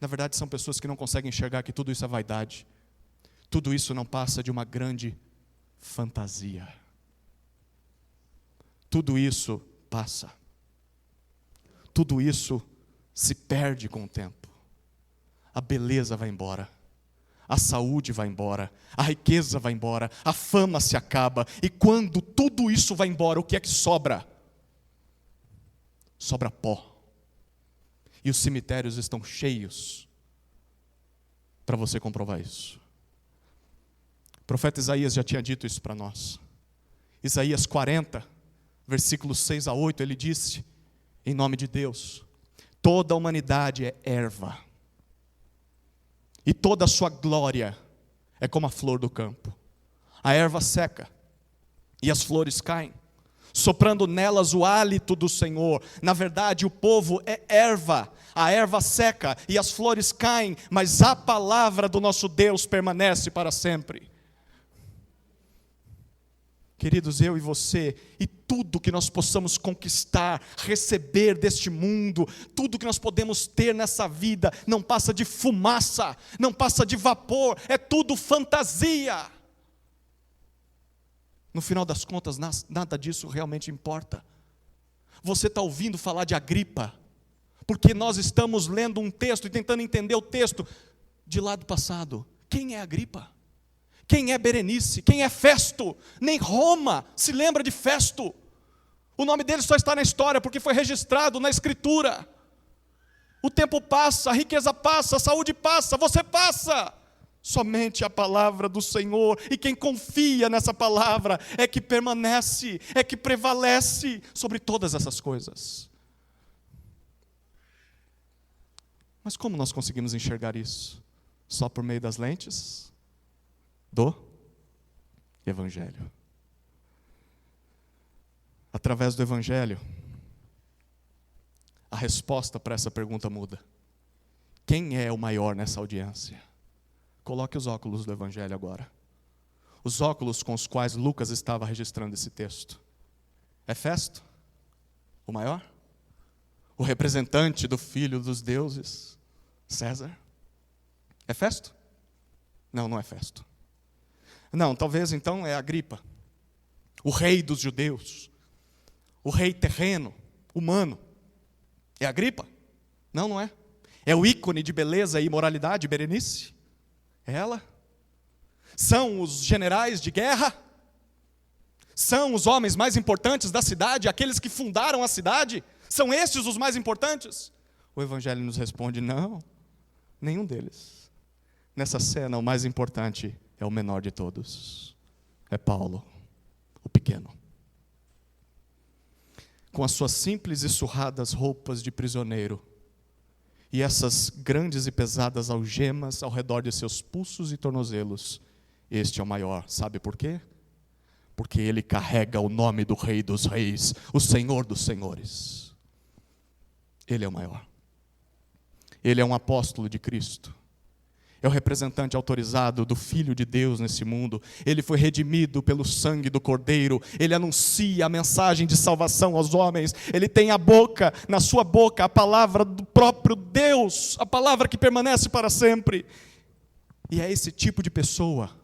na verdade são pessoas que não conseguem enxergar que tudo isso é vaidade. Tudo isso não passa de uma grande fantasia. Tudo isso passa. Tudo isso se perde com o tempo. A beleza vai embora. A saúde vai embora. A riqueza vai embora. A fama se acaba. E quando tudo isso vai embora, o que é que sobra? Sobra pó. E os cemitérios estão cheios para você comprovar isso. O profeta Isaías já tinha dito isso para nós. Isaías 40, versículos 6 a 8, ele disse, em nome de Deus: toda a humanidade é erva, e toda a sua glória é como a flor do campo. A erva seca, e as flores caem, soprando nelas o hálito do Senhor. Na verdade, o povo é erva, a erva seca e as flores caem, mas a palavra do nosso Deus permanece para sempre. Queridos, eu e você, e tudo que nós possamos conquistar, receber deste mundo, tudo que nós podemos ter nessa vida, não passa de fumaça, não passa de vapor, é tudo fantasia. No final das contas, nada disso realmente importa. Você está ouvindo falar de Agripa, porque nós estamos lendo um texto e tentando entender o texto de lá do passado. Quem é Agripa? Quem é Berenice? Quem é Festo? Nem Roma se lembra de Festo. O nome dele só está na história porque foi registrado na Escritura. O tempo passa, a riqueza passa, a saúde passa, você passa. Somente a palavra do Senhor, e quem confia nessa palavra é que permanece, é que prevalece sobre todas essas coisas. Mas como nós conseguimos enxergar isso? Só por meio das lentes do Evangelho. Através do Evangelho, a resposta para essa pergunta muda. Quem é o maior nessa audiência? Coloque os óculos do Evangelho agora. Os óculos com os quais Lucas estava registrando esse texto. É Festo? O maior? O representante do Filho dos deuses? César? É Festo? Não, não é Festo. Não, talvez então é Agripa, o rei dos judeus, o rei terreno, humano. É Agripa? Não, não é. É o ícone de beleza e moralidade, Berenice? É ela? São os generais de guerra? São os homens mais importantes da cidade, aqueles que fundaram a cidade? São esses os mais importantes? O Evangelho nos responde, não, nenhum deles. Nessa cena, o mais importante é o menor de todos. É Paulo, o pequeno. Com as suas simples e surradas roupas de prisioneiro, e essas grandes e pesadas algemas ao redor de seus pulsos e tornozelos, este é o maior. Sabe por quê? Porque ele carrega o nome do Rei dos Reis, o Senhor dos Senhores. Ele é o maior. Ele é um apóstolo de Cristo. É o representante autorizado do Filho de Deus nesse mundo. Ele foi redimido pelo sangue do Cordeiro. Ele anuncia a mensagem de salvação aos homens. Ele tem na sua boca, a palavra do próprio Deus, a palavra que permanece para sempre. E é esse tipo de pessoa,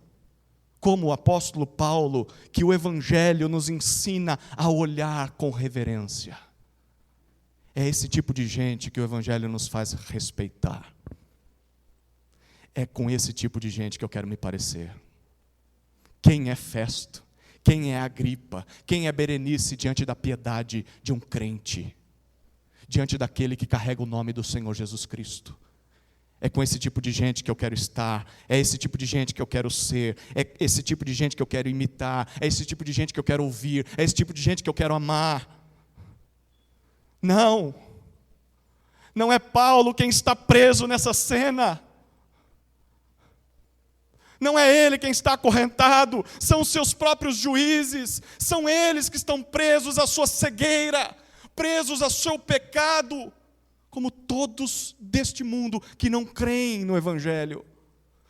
como o apóstolo Paulo, que o Evangelho nos ensina a olhar com reverência. É esse tipo de gente que o Evangelho nos faz respeitar. É com esse tipo de gente que eu quero me parecer. Quem é Festo? Quem é Agripa? Quem é Berenice diante da piedade de um crente? Diante daquele que carrega o nome do Senhor Jesus Cristo? É com esse tipo de gente que eu quero estar. É esse tipo de gente que eu quero ser. É esse tipo de gente que eu quero imitar. É esse tipo de gente que eu quero ouvir. É esse tipo de gente que eu quero amar. Não é Paulo quem está preso nessa cena. Não é ele quem está acorrentado, são os seus próprios juízes, são eles que estão presos à sua cegueira, presos ao seu pecado, como todos deste mundo que não creem no Evangelho.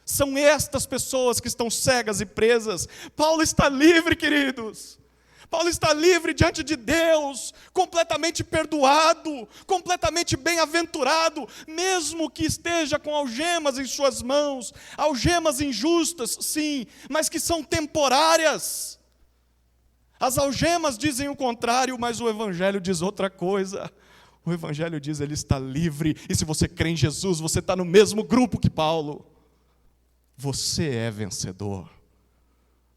São estas pessoas que estão cegas e presas. Paulo está livre, queridos. Paulo está livre diante de Deus, completamente perdoado, completamente bem-aventurado, mesmo que esteja com algemas em suas mãos, algemas injustas, sim, mas que são temporárias. As algemas dizem o contrário, mas o Evangelho diz outra coisa. O Evangelho diz, ele está livre, e se você crê em Jesus, você está no mesmo grupo que Paulo. Você é vencedor,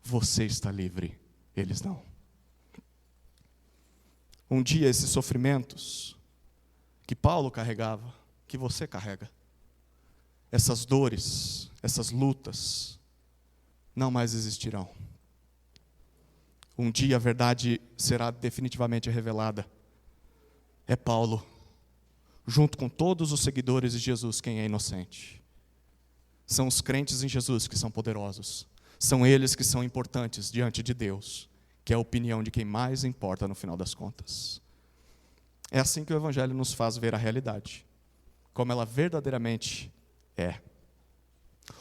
você está livre, eles não. Um dia esses sofrimentos que Paulo carregava, que você carrega, essas dores, essas lutas, não mais existirão. Um dia a verdade será definitivamente revelada. É Paulo, junto com todos os seguidores de Jesus, quem é inocente. São os crentes em Jesus que são poderosos. São eles que são importantes diante de Deus, que é a opinião de quem mais importa no final das contas. É assim que o Evangelho nos faz ver a realidade, como ela verdadeiramente é.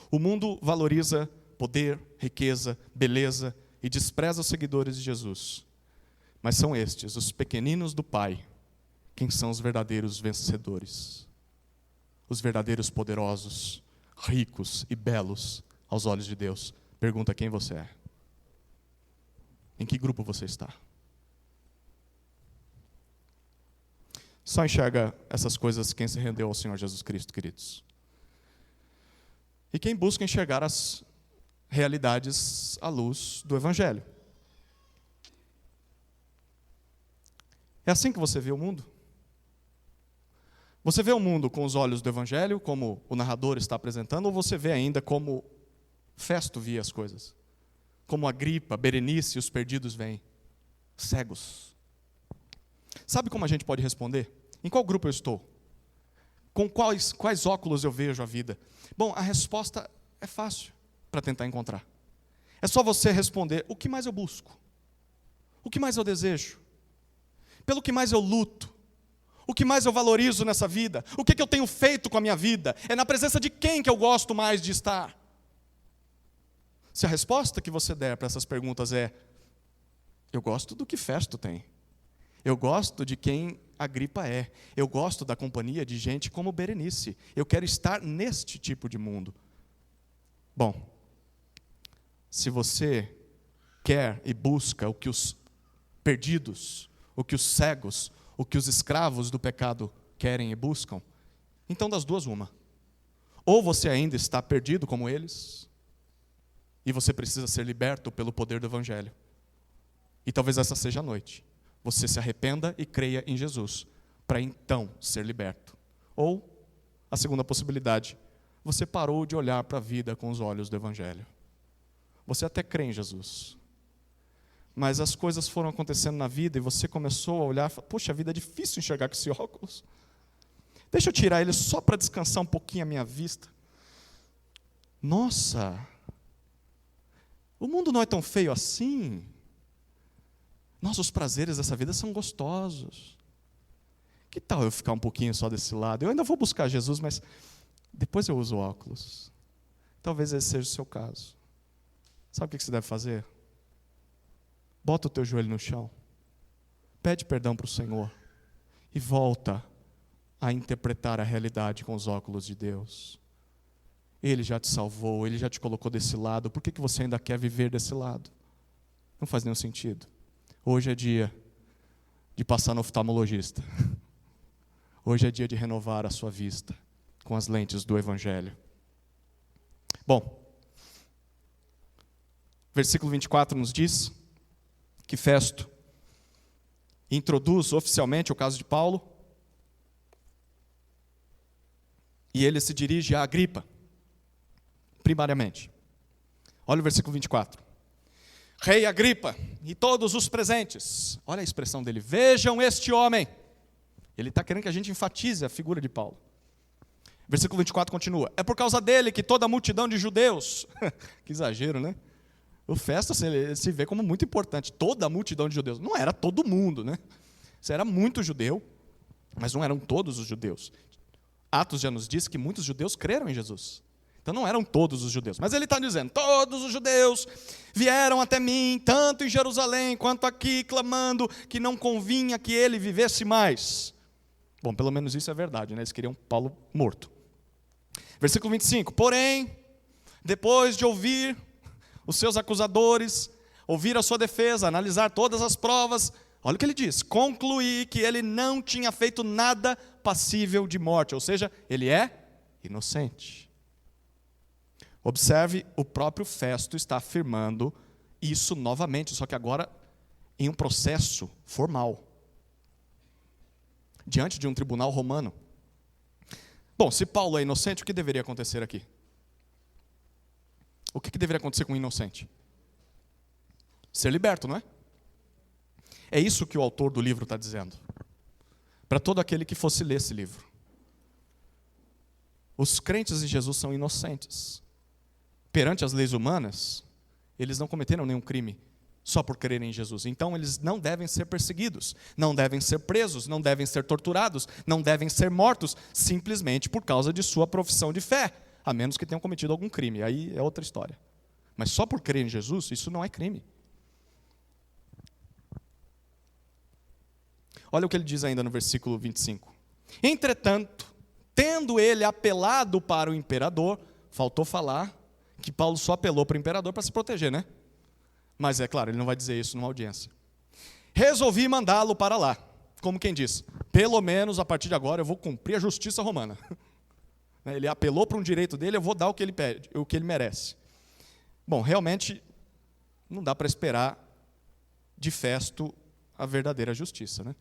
O mundo valoriza poder, riqueza, beleza e despreza os seguidores de Jesus. Mas são estes, os pequeninos do Pai, quem são os verdadeiros vencedores, os verdadeiros poderosos, ricos e belos aos olhos de Deus. Pergunta quem você é. Em que grupo você está? Só enxerga essas coisas quem se rendeu ao Senhor Jesus Cristo, queridos. E quem busca enxergar as realidades à luz do Evangelho. É assim que você vê o mundo? Você vê o mundo com os olhos do Evangelho, como o narrador está apresentando, ou você vê ainda como Festo via as coisas? Como Agripa, Berenice e os perdidos vêm? Cegos. Sabe como a gente pode responder? Em qual grupo eu estou? Com quais óculos eu vejo a vida? Bom, a resposta é fácil para tentar encontrar. É só você responder: o que mais eu busco? O que mais eu desejo? Pelo que mais eu luto? O que mais eu valorizo nessa vida? O que eu tenho feito com a minha vida? É na presença de quem que eu gosto mais de estar? Se a resposta que você der para essas perguntas é: eu gosto do que Festo tem, eu gosto de quem Agripa é, eu gosto da companhia de gente como Berenice, eu quero estar neste tipo de mundo. Bom, se você quer e busca o que os perdidos, o que os cegos, o que os escravos do pecado querem e buscam, então das duas uma. Ou você ainda está perdido como eles, e você precisa ser liberto pelo poder do Evangelho. E talvez essa seja a noite. Você se arrependa e creia em Jesus, para então ser liberto. Ou, a segunda possibilidade, você parou de olhar para a vida com os olhos do Evangelho. Você até crê em Jesus, mas as coisas foram acontecendo na vida e você começou a olhar e falar: poxa, a vida é difícil enxergar com esse óculos. Deixa eu tirar ele só para descansar um pouquinho a minha vista. Nossa, o mundo não é tão feio assim. Nossa, os prazeres dessa vida são gostosos. Que tal eu ficar um pouquinho só desse lado? Eu ainda vou buscar Jesus, mas depois eu uso óculos. Talvez esse seja o seu caso. Sabe o que você deve fazer? Bota o teu joelho no chão, pede perdão para o Senhor e volta a interpretar a realidade com os óculos de Deus. Ele já te salvou, Ele já te colocou desse lado. Por que você ainda quer viver desse lado? Não faz nenhum sentido. Hoje é dia de passar no oftalmologista. Hoje é dia de renovar a sua vista com as lentes do Evangelho. Bom, versículo 24 nos diz que Festo introduz oficialmente o caso de Paulo e ele se dirige a Agripa, primariamente. Olha o versículo 24. Rei Agripa e todos os presentes, olha a expressão dele: vejam este homem. Ele está querendo que a gente enfatize a figura de Paulo. Versículo 24 continua: é por causa dele que toda a multidão de judeus, que exagero, né? O Festo se vê como muito importante, toda a multidão de judeus. Não era todo mundo, né? Isso era muito judeu. Mas não eram todos os judeus. Atos já nos diz que muitos judeus creram em Jesus. Então não eram todos os judeus. Mas ele está dizendo, todos os judeus vieram até mim, tanto em Jerusalém quanto aqui, clamando que não convinha que ele vivesse mais. Bom, pelo menos isso é verdade, né? Eles queriam Paulo morto. Versículo 25. Porém, depois de ouvir os seus acusadores, ouvir a sua defesa, analisar todas as provas, olha o que ele diz, concluí que ele não tinha feito nada passível de morte, ou seja, ele é inocente. Observe, o próprio Festo está afirmando isso novamente, só que agora em um processo formal, diante de um tribunal romano. Bom, se Paulo é inocente, o que deveria acontecer aqui? O que deveria acontecer com o inocente? Ser liberto, não é? É isso que o autor do livro está dizendo. Para todo aquele que fosse ler esse livro. Os crentes em Jesus são inocentes. Perante as leis humanas, eles não cometeram nenhum crime só por crerem em Jesus. Então eles não devem ser perseguidos, não devem ser presos, não devem ser torturados, não devem ser mortos, simplesmente por causa de sua profissão de fé, a menos que tenham cometido algum crime, aí é outra história. Mas só por crer em Jesus, isso não é crime. Olha o que ele diz ainda no versículo 25. Entretanto, tendo ele apelado para o imperador, faltou falar que Paulo só apelou para o imperador para se proteger, né? Mas é claro, ele não vai dizer isso numa audiência. Resolvi mandá-lo para lá, como quem diz, pelo menos a partir de agora eu vou cumprir a justiça romana. Ele apelou para um direito dele, eu vou dar o que ele pede, o que ele merece. Bom, realmente não dá para esperar de Festo a verdadeira justiça, né?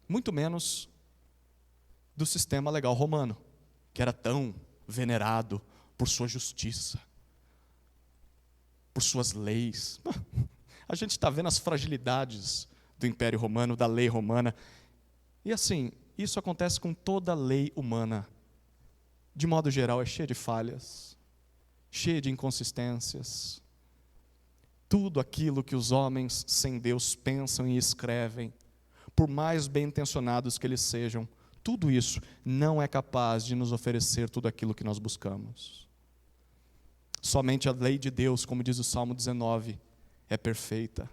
Muito menos do sistema legal romano, que era tão venerado por sua justiça, por suas leis. A gente está vendo as fragilidades do Império Romano, da lei romana. E assim, isso acontece com toda a lei humana. De modo geral, é cheia de falhas, cheia de inconsistências. Tudo aquilo que os homens sem Deus pensam e escrevem, por mais bem intencionados que eles sejam, tudo isso não é capaz de nos oferecer tudo aquilo que nós buscamos. Somente a lei de Deus, como diz o Salmo 19, é perfeita.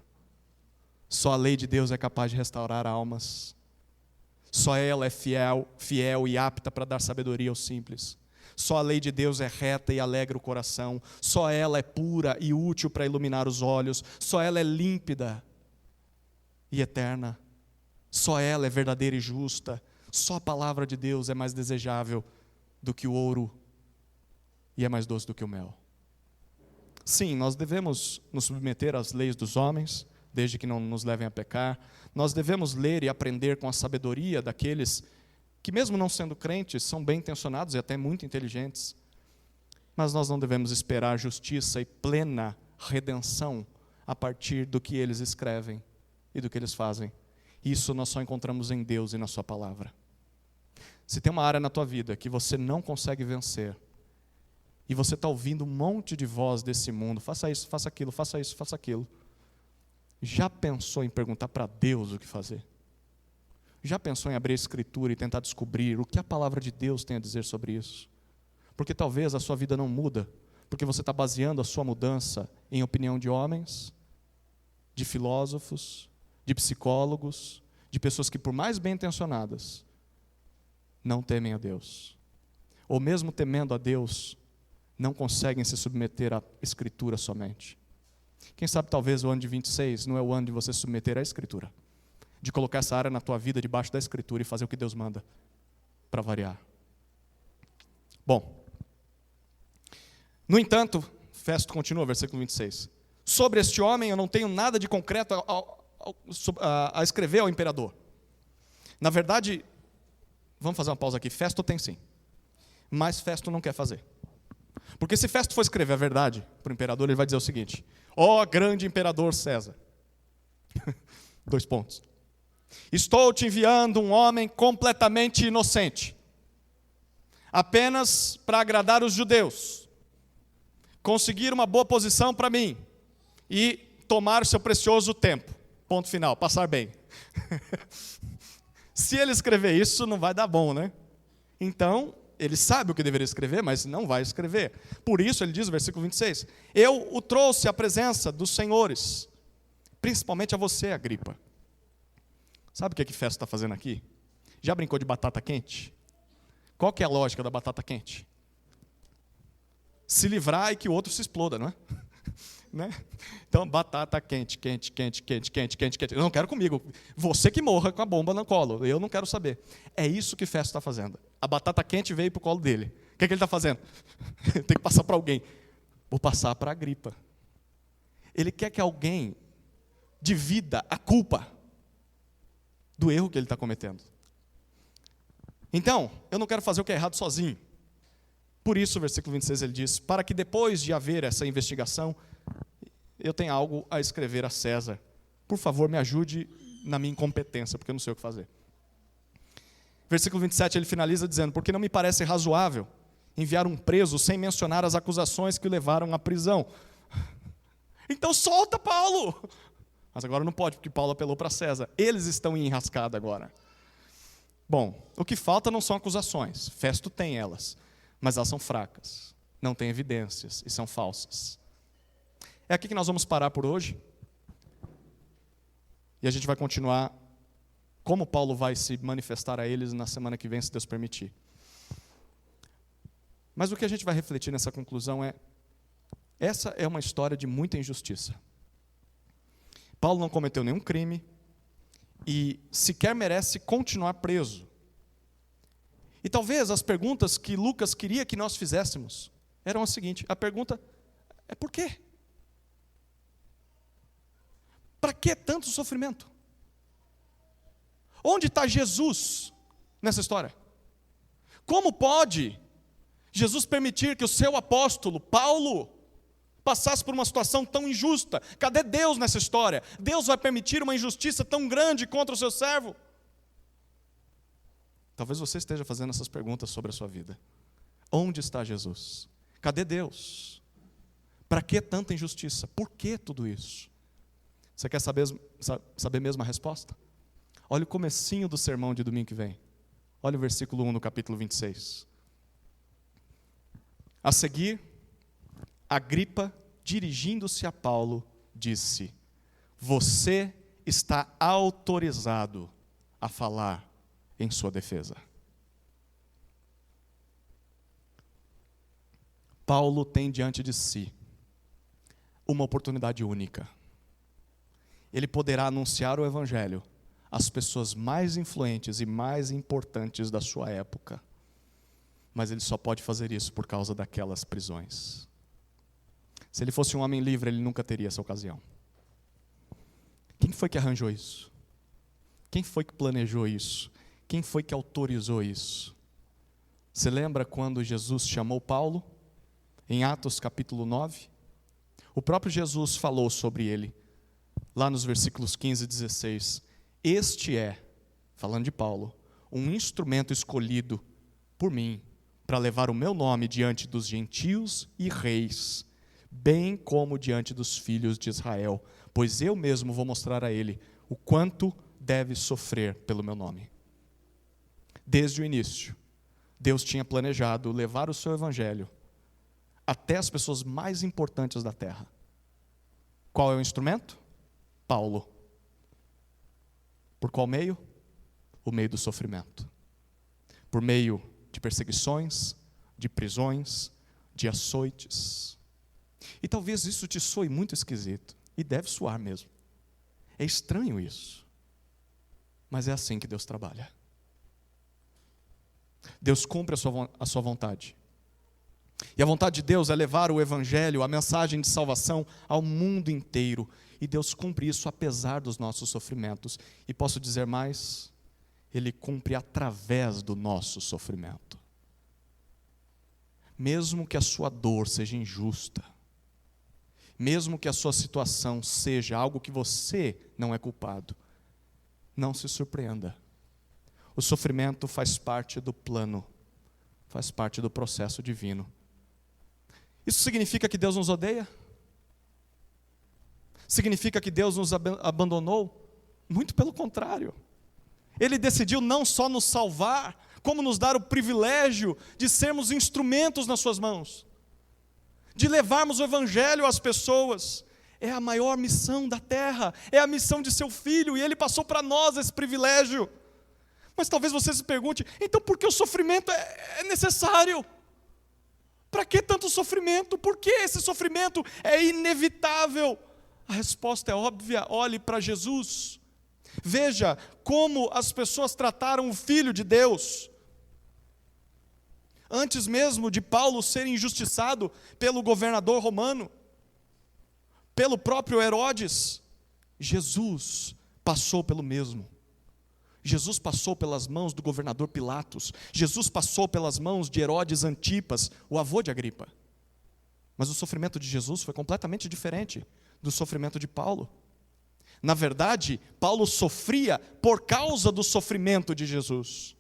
Só a lei de Deus é capaz de restaurar almas. Só ela é fiel e apta para dar sabedoria aos simples. Só a lei de Deus é reta e alegra o coração. Só ela é pura e útil para iluminar os olhos. Só ela é límpida e eterna. Só ela é verdadeira e justa. Só a palavra de Deus é mais desejável do que o ouro e é mais doce do que o mel. Sim, nós devemos nos submeter às leis dos homens, desde que não nos levem a pecar. Nós devemos ler e aprender com a sabedoria daqueles que, mesmo não sendo crentes, são bem intencionados e até muito inteligentes. Mas nós não devemos esperar justiça e plena redenção a partir do que eles escrevem e do que eles fazem. Isso nós só encontramos em Deus e na sua palavra. Se tem uma área na tua vida que você não consegue vencer, e você está ouvindo um monte de voz desse mundo, faça isso, faça aquilo, faça isso, faça aquilo. Já pensou em perguntar para Deus o que fazer? Já pensou em abrir a Escritura e tentar descobrir o que a palavra de Deus tem a dizer sobre isso? Porque talvez a sua vida não muda, porque você está baseando a sua mudança em opinião de homens, de filósofos, de psicólogos, de pessoas que, por mais bem intencionadas, não temem a Deus. Ou mesmo temendo a Deus, não conseguem se submeter à Escritura somente. Quem sabe talvez o ano de 26 não é o ano de você se submeter à Escritura, de colocar essa área na tua vida debaixo da Escritura e fazer o que Deus manda, para variar. Bom, no entanto, Festo continua, versículo 26. Sobre este homem eu não tenho nada de concreto a escrever ao imperador. Na verdade, vamos fazer uma pausa aqui, Festo tem sim, mas Festo não quer fazer. Porque se Festo for escrever a verdade para o imperador, ele vai dizer o seguinte: ó grande imperador César, 2 pontos, estou te enviando um homem completamente inocente, apenas para agradar os judeus, conseguir uma boa posição para mim e tomar o seu precioso tempo, ponto final, passar bem. Se ele escrever isso, não vai dar bom, né? Então, ele sabe o que deveria escrever, mas não vai escrever. Por isso, ele diz, no versículo 26, eu o trouxe à presença dos senhores, principalmente a você, Agripa. Sabe o que Festo está fazendo aqui? Já brincou de batata quente? Qual que é a lógica da batata quente? Se livrar e que o outro se exploda, não é? Né? Então, batata quente, quente, quente, quente, quente, quente, quente. Eu não quero comigo. Você que morra com a bomba no colo. Eu não quero saber. É isso que Festo está fazendo. A batata quente veio para o colo dele. O que ele está fazendo? Tem que passar para alguém. Vou passar para Agripa. Ele quer que alguém divida a culpa do erro que ele está cometendo. Então, eu não quero fazer o que é errado sozinho. Por isso, o versículo 26, ele diz, para que depois de haver essa investigação, eu tenho algo a escrever a César. Por favor, me ajude na minha incompetência, porque eu não sei o que fazer. Versículo 27, ele finaliza dizendo, porque não me parece razoável enviar um preso sem mencionar as acusações que o levaram à prisão. Então solta Paulo! Mas agora não pode, porque Paulo apelou para César. Eles estão em enrascada agora. Bom, o que falta não são acusações. Festo tem elas, mas elas são fracas. Não tem evidências e são falsas. É aqui que nós vamos parar por hoje. E a gente vai continuar como Paulo vai se manifestar a eles na semana que vem, se Deus permitir. Mas o que a gente vai refletir nessa conclusão é, essa é uma história de muita injustiça. Paulo não cometeu nenhum crime e sequer merece continuar preso. E talvez as perguntas que Lucas queria que nós fizéssemos eram a seguinte, a pergunta é por quê? Para que tanto sofrimento? Onde está Jesus nessa história? Como pode Jesus permitir que o seu apóstolo, Paulo, passasse por uma situação tão injusta? Cadê Deus nessa história? Deus vai permitir uma injustiça tão grande contra o seu servo? Talvez você esteja fazendo essas perguntas sobre a sua vida. Onde está Jesus? Cadê Deus? Para que tanta injustiça? Por que tudo isso? Você quer saber mesmo a resposta? Olha o comecinho do sermão de domingo que vem. Olha o versículo 1 do capítulo 26. A seguir, Agripa, dirigindo-se a Paulo, disse, você está autorizado a falar em sua defesa. Paulo tem diante de si uma oportunidade única. Ele poderá anunciar o evangelho às pessoas mais influentes e mais importantes da sua época. Mas ele só pode fazer isso por causa daquelas prisões. Se ele fosse um homem livre, ele nunca teria essa ocasião. Quem foi que arranjou isso? Quem foi que planejou isso? Quem foi que autorizou isso? Você lembra quando Jesus chamou Paulo? Em Atos capítulo 9? O próprio Jesus falou sobre ele. Lá nos versículos 15 e 16, este é, falando de Paulo, um instrumento escolhido por mim, para levar o meu nome diante dos gentios e reis, bem como diante dos filhos de Israel, pois eu mesmo vou mostrar a ele o quanto deve sofrer pelo meu nome. Desde o início, Deus tinha planejado levar o seu evangelho até as pessoas mais importantes da terra. Qual é o instrumento? Paulo. Por qual meio? O meio do sofrimento. Por meio de perseguições, de prisões, de açoites. E talvez isso te soe muito esquisito. E deve soar mesmo. É estranho isso. Mas é assim que Deus trabalha. Deus cumpre a sua vontade. E a vontade de Deus é levar o evangelho, a mensagem de salvação ao mundo inteiro. E Deus cumpre isso apesar dos nossos sofrimentos. E posso dizer mais, Ele cumpre através do nosso sofrimento. Mesmo que a sua dor seja injusta, mesmo que a sua situação seja algo que você não é culpado, não se surpreenda. O sofrimento faz parte do plano, faz parte do processo divino. Isso significa que Deus nos odeia? Significa que Deus nos abandonou? Muito pelo contrário. Ele decidiu não só nos salvar, como nos dar o privilégio de sermos instrumentos nas suas mãos, de levarmos o evangelho às pessoas. É a maior missão da terra, é a missão de seu Filho, e Ele passou para nós esse privilégio. Mas talvez você se pergunte, então por que o sofrimento é necessário? Para que tanto sofrimento? Por que esse sofrimento é inevitável? A resposta é óbvia, olhe para Jesus. Veja como as pessoas trataram o Filho de Deus. Antes mesmo de Paulo ser injustiçado pelo governador romano, pelo próprio Herodes, Jesus passou pelo mesmo. Jesus passou pelas mãos do governador Pilatos. Jesus passou pelas mãos de Herodes Antipas, o avô de Agripa. Mas o sofrimento de Jesus foi completamente diferente do sofrimento de Paulo. Na verdade, Paulo sofria por causa do sofrimento de Jesus.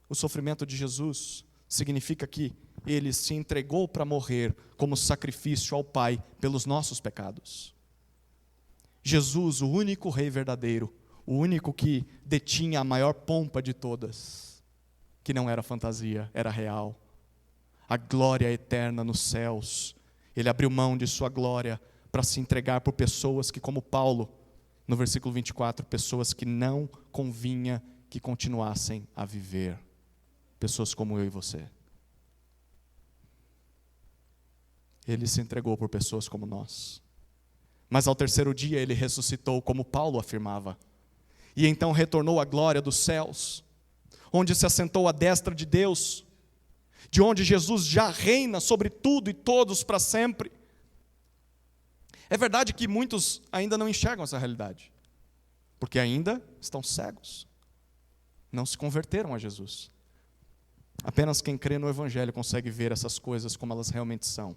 O sofrimento de Jesus significa que Ele se entregou para morrer como sacrifício ao Pai pelos nossos pecados. Jesus, o único Rei verdadeiro, o único que detinha a maior pompa de todas, que não era fantasia, era real. A glória eterna nos céus. Ele abriu mão de sua glória para se entregar por pessoas que, como Paulo, no versículo 24, pessoas que não convinha que continuassem a viver. Pessoas como eu e você. Ele se entregou por pessoas como nós. Mas ao terceiro dia ele ressuscitou, como Paulo afirmava. E então retornou à glória dos céus, onde se assentou à destra de Deus, de onde Jesus já reina sobre tudo e todos para sempre. É verdade que muitos ainda não enxergam essa realidade, porque ainda estão cegos, não se converteram a Jesus. Apenas quem crê no Evangelho consegue ver essas coisas como elas realmente são.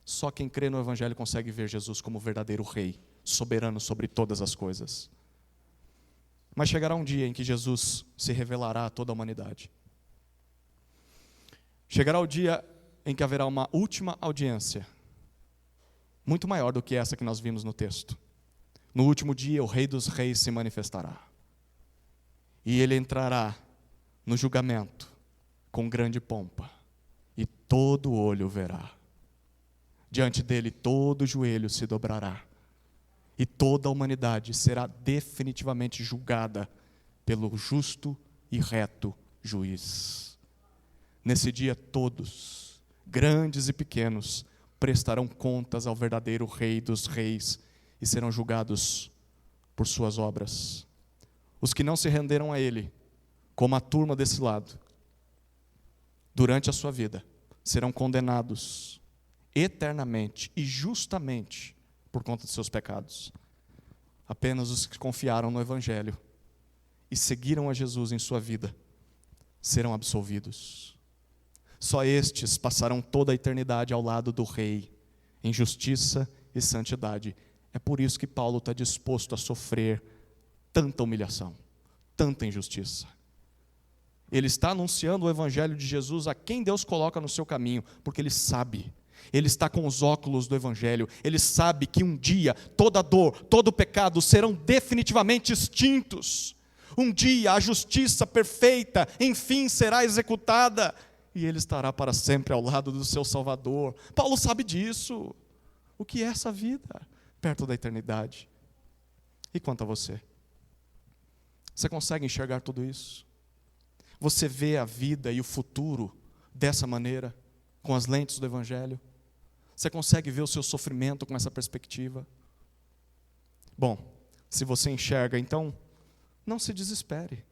Só quem crê no Evangelho consegue ver Jesus como o verdadeiro Rei, soberano sobre todas as coisas. Mas chegará um dia em que Jesus se revelará a toda a humanidade. Chegará o dia em que haverá uma última audiência, muito maior do que essa que nós vimos no texto. No último dia, o Rei dos Reis se manifestará. E Ele entrará no julgamento com grande pompa, e todo olho verá. Diante dele, todo joelho se dobrará, e toda a humanidade será definitivamente julgada pelo justo e reto juiz. Nesse dia, todos, grandes e pequenos, prestarão contas ao verdadeiro Rei dos Reis e serão julgados por suas obras. Os que não se renderam a Ele, como a turma desse lado, durante a sua vida, serão condenados eternamente e justamente por conta de seus pecados. Apenas os que confiaram no Evangelho e seguiram a Jesus em sua vida serão absolvidos. Só estes passarão toda a eternidade ao lado do Rei, em justiça e santidade. É por isso que Paulo está disposto a sofrer tanta humilhação, tanta injustiça. Ele está anunciando o Evangelho de Jesus a quem Deus coloca no seu caminho, porque ele sabe. Ele está com os óculos do Evangelho. Ele sabe que um dia toda dor, todo pecado serão definitivamente extintos. Um dia a justiça perfeita, enfim, será executada. E ele estará para sempre ao lado do seu Salvador. Paulo sabe disso. O que é essa vida perto da eternidade? E quanto a você? Você consegue enxergar tudo isso? Você vê a vida e o futuro dessa maneira, com as lentes do Evangelho? Você consegue ver o seu sofrimento com essa perspectiva? Bom, se você enxerga, então, não se desespere.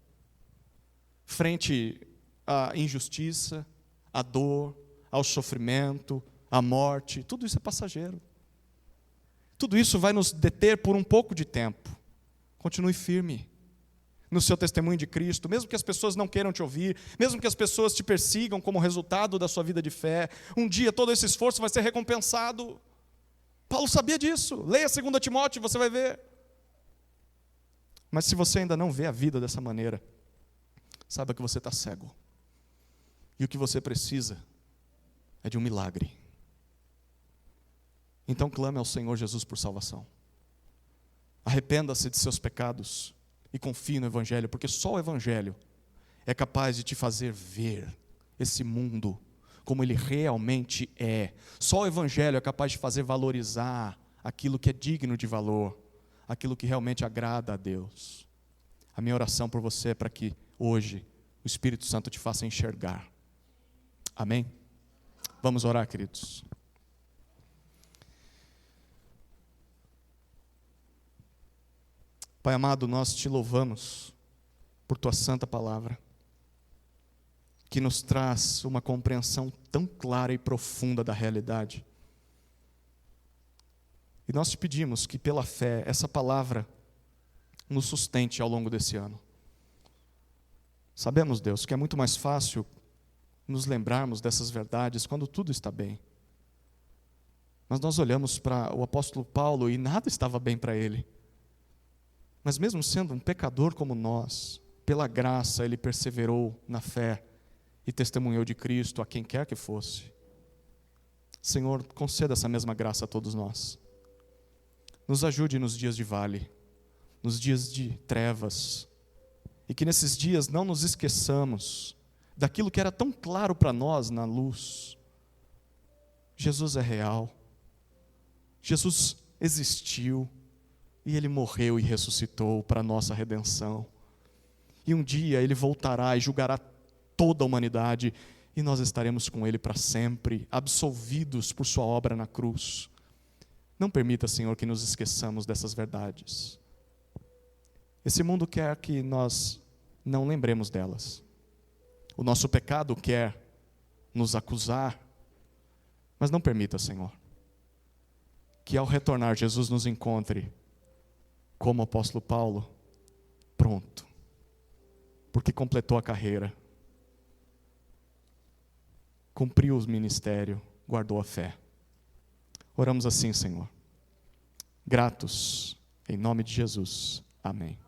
Frente à injustiça, à dor, ao sofrimento, à morte, tudo isso é passageiro. Tudo isso vai nos deter por um pouco de tempo. Continue firme no seu testemunho de Cristo, mesmo que as pessoas não queiram te ouvir, mesmo que as pessoas te persigam como resultado da sua vida de fé, um dia todo esse esforço vai ser recompensado. Paulo sabia disso. Leia 2 Timóteo e você vai ver. Mas se você ainda não vê a vida dessa maneira, saiba que você está cego. E o que você precisa é de um milagre. Então clame ao Senhor Jesus por salvação. Arrependa-se de seus pecados e confie no Evangelho, porque só o Evangelho é capaz de te fazer ver esse mundo como ele realmente é. Só o Evangelho é capaz de fazer valorizar aquilo que é digno de valor, aquilo que realmente agrada a Deus. A minha oração por você é para que hoje o Espírito Santo te faça enxergar. Amém? Vamos orar, queridos. Pai amado, nós te louvamos por tua santa palavra, que nos traz uma compreensão tão clara e profunda da realidade. E nós te pedimos que pela fé, essa palavra nos sustente ao longo desse ano. Sabemos, Deus, que é muito mais fácil nos lembrarmos dessas verdades quando tudo está bem. Mas nós olhamos para o apóstolo Paulo e nada estava bem para ele. Mas mesmo sendo um pecador como nós, pela graça ele perseverou na fé e testemunhou de Cristo a quem quer que fosse. Senhor, conceda essa mesma graça a todos nós. Nos ajude nos dias de vale, nos dias de trevas, e que nesses dias não nos esqueçamos daquilo que era tão claro para nós na luz. Jesus é real, Jesus existiu, e Ele morreu e ressuscitou para a nossa redenção. E um dia Ele voltará e julgará toda a humanidade, e nós estaremos com Ele para sempre, absolvidos por sua obra na cruz. Não permita, Senhor, que nos esqueçamos dessas verdades. Esse mundo quer que nós não lembremos delas. O nosso pecado quer nos acusar, mas não permita, Senhor, que ao retornar Jesus nos encontre como o apóstolo Paulo, pronto, porque completou a carreira, cumpriu o ministério, guardou a fé. Oramos assim, Senhor, gratos, em nome de Jesus, amém.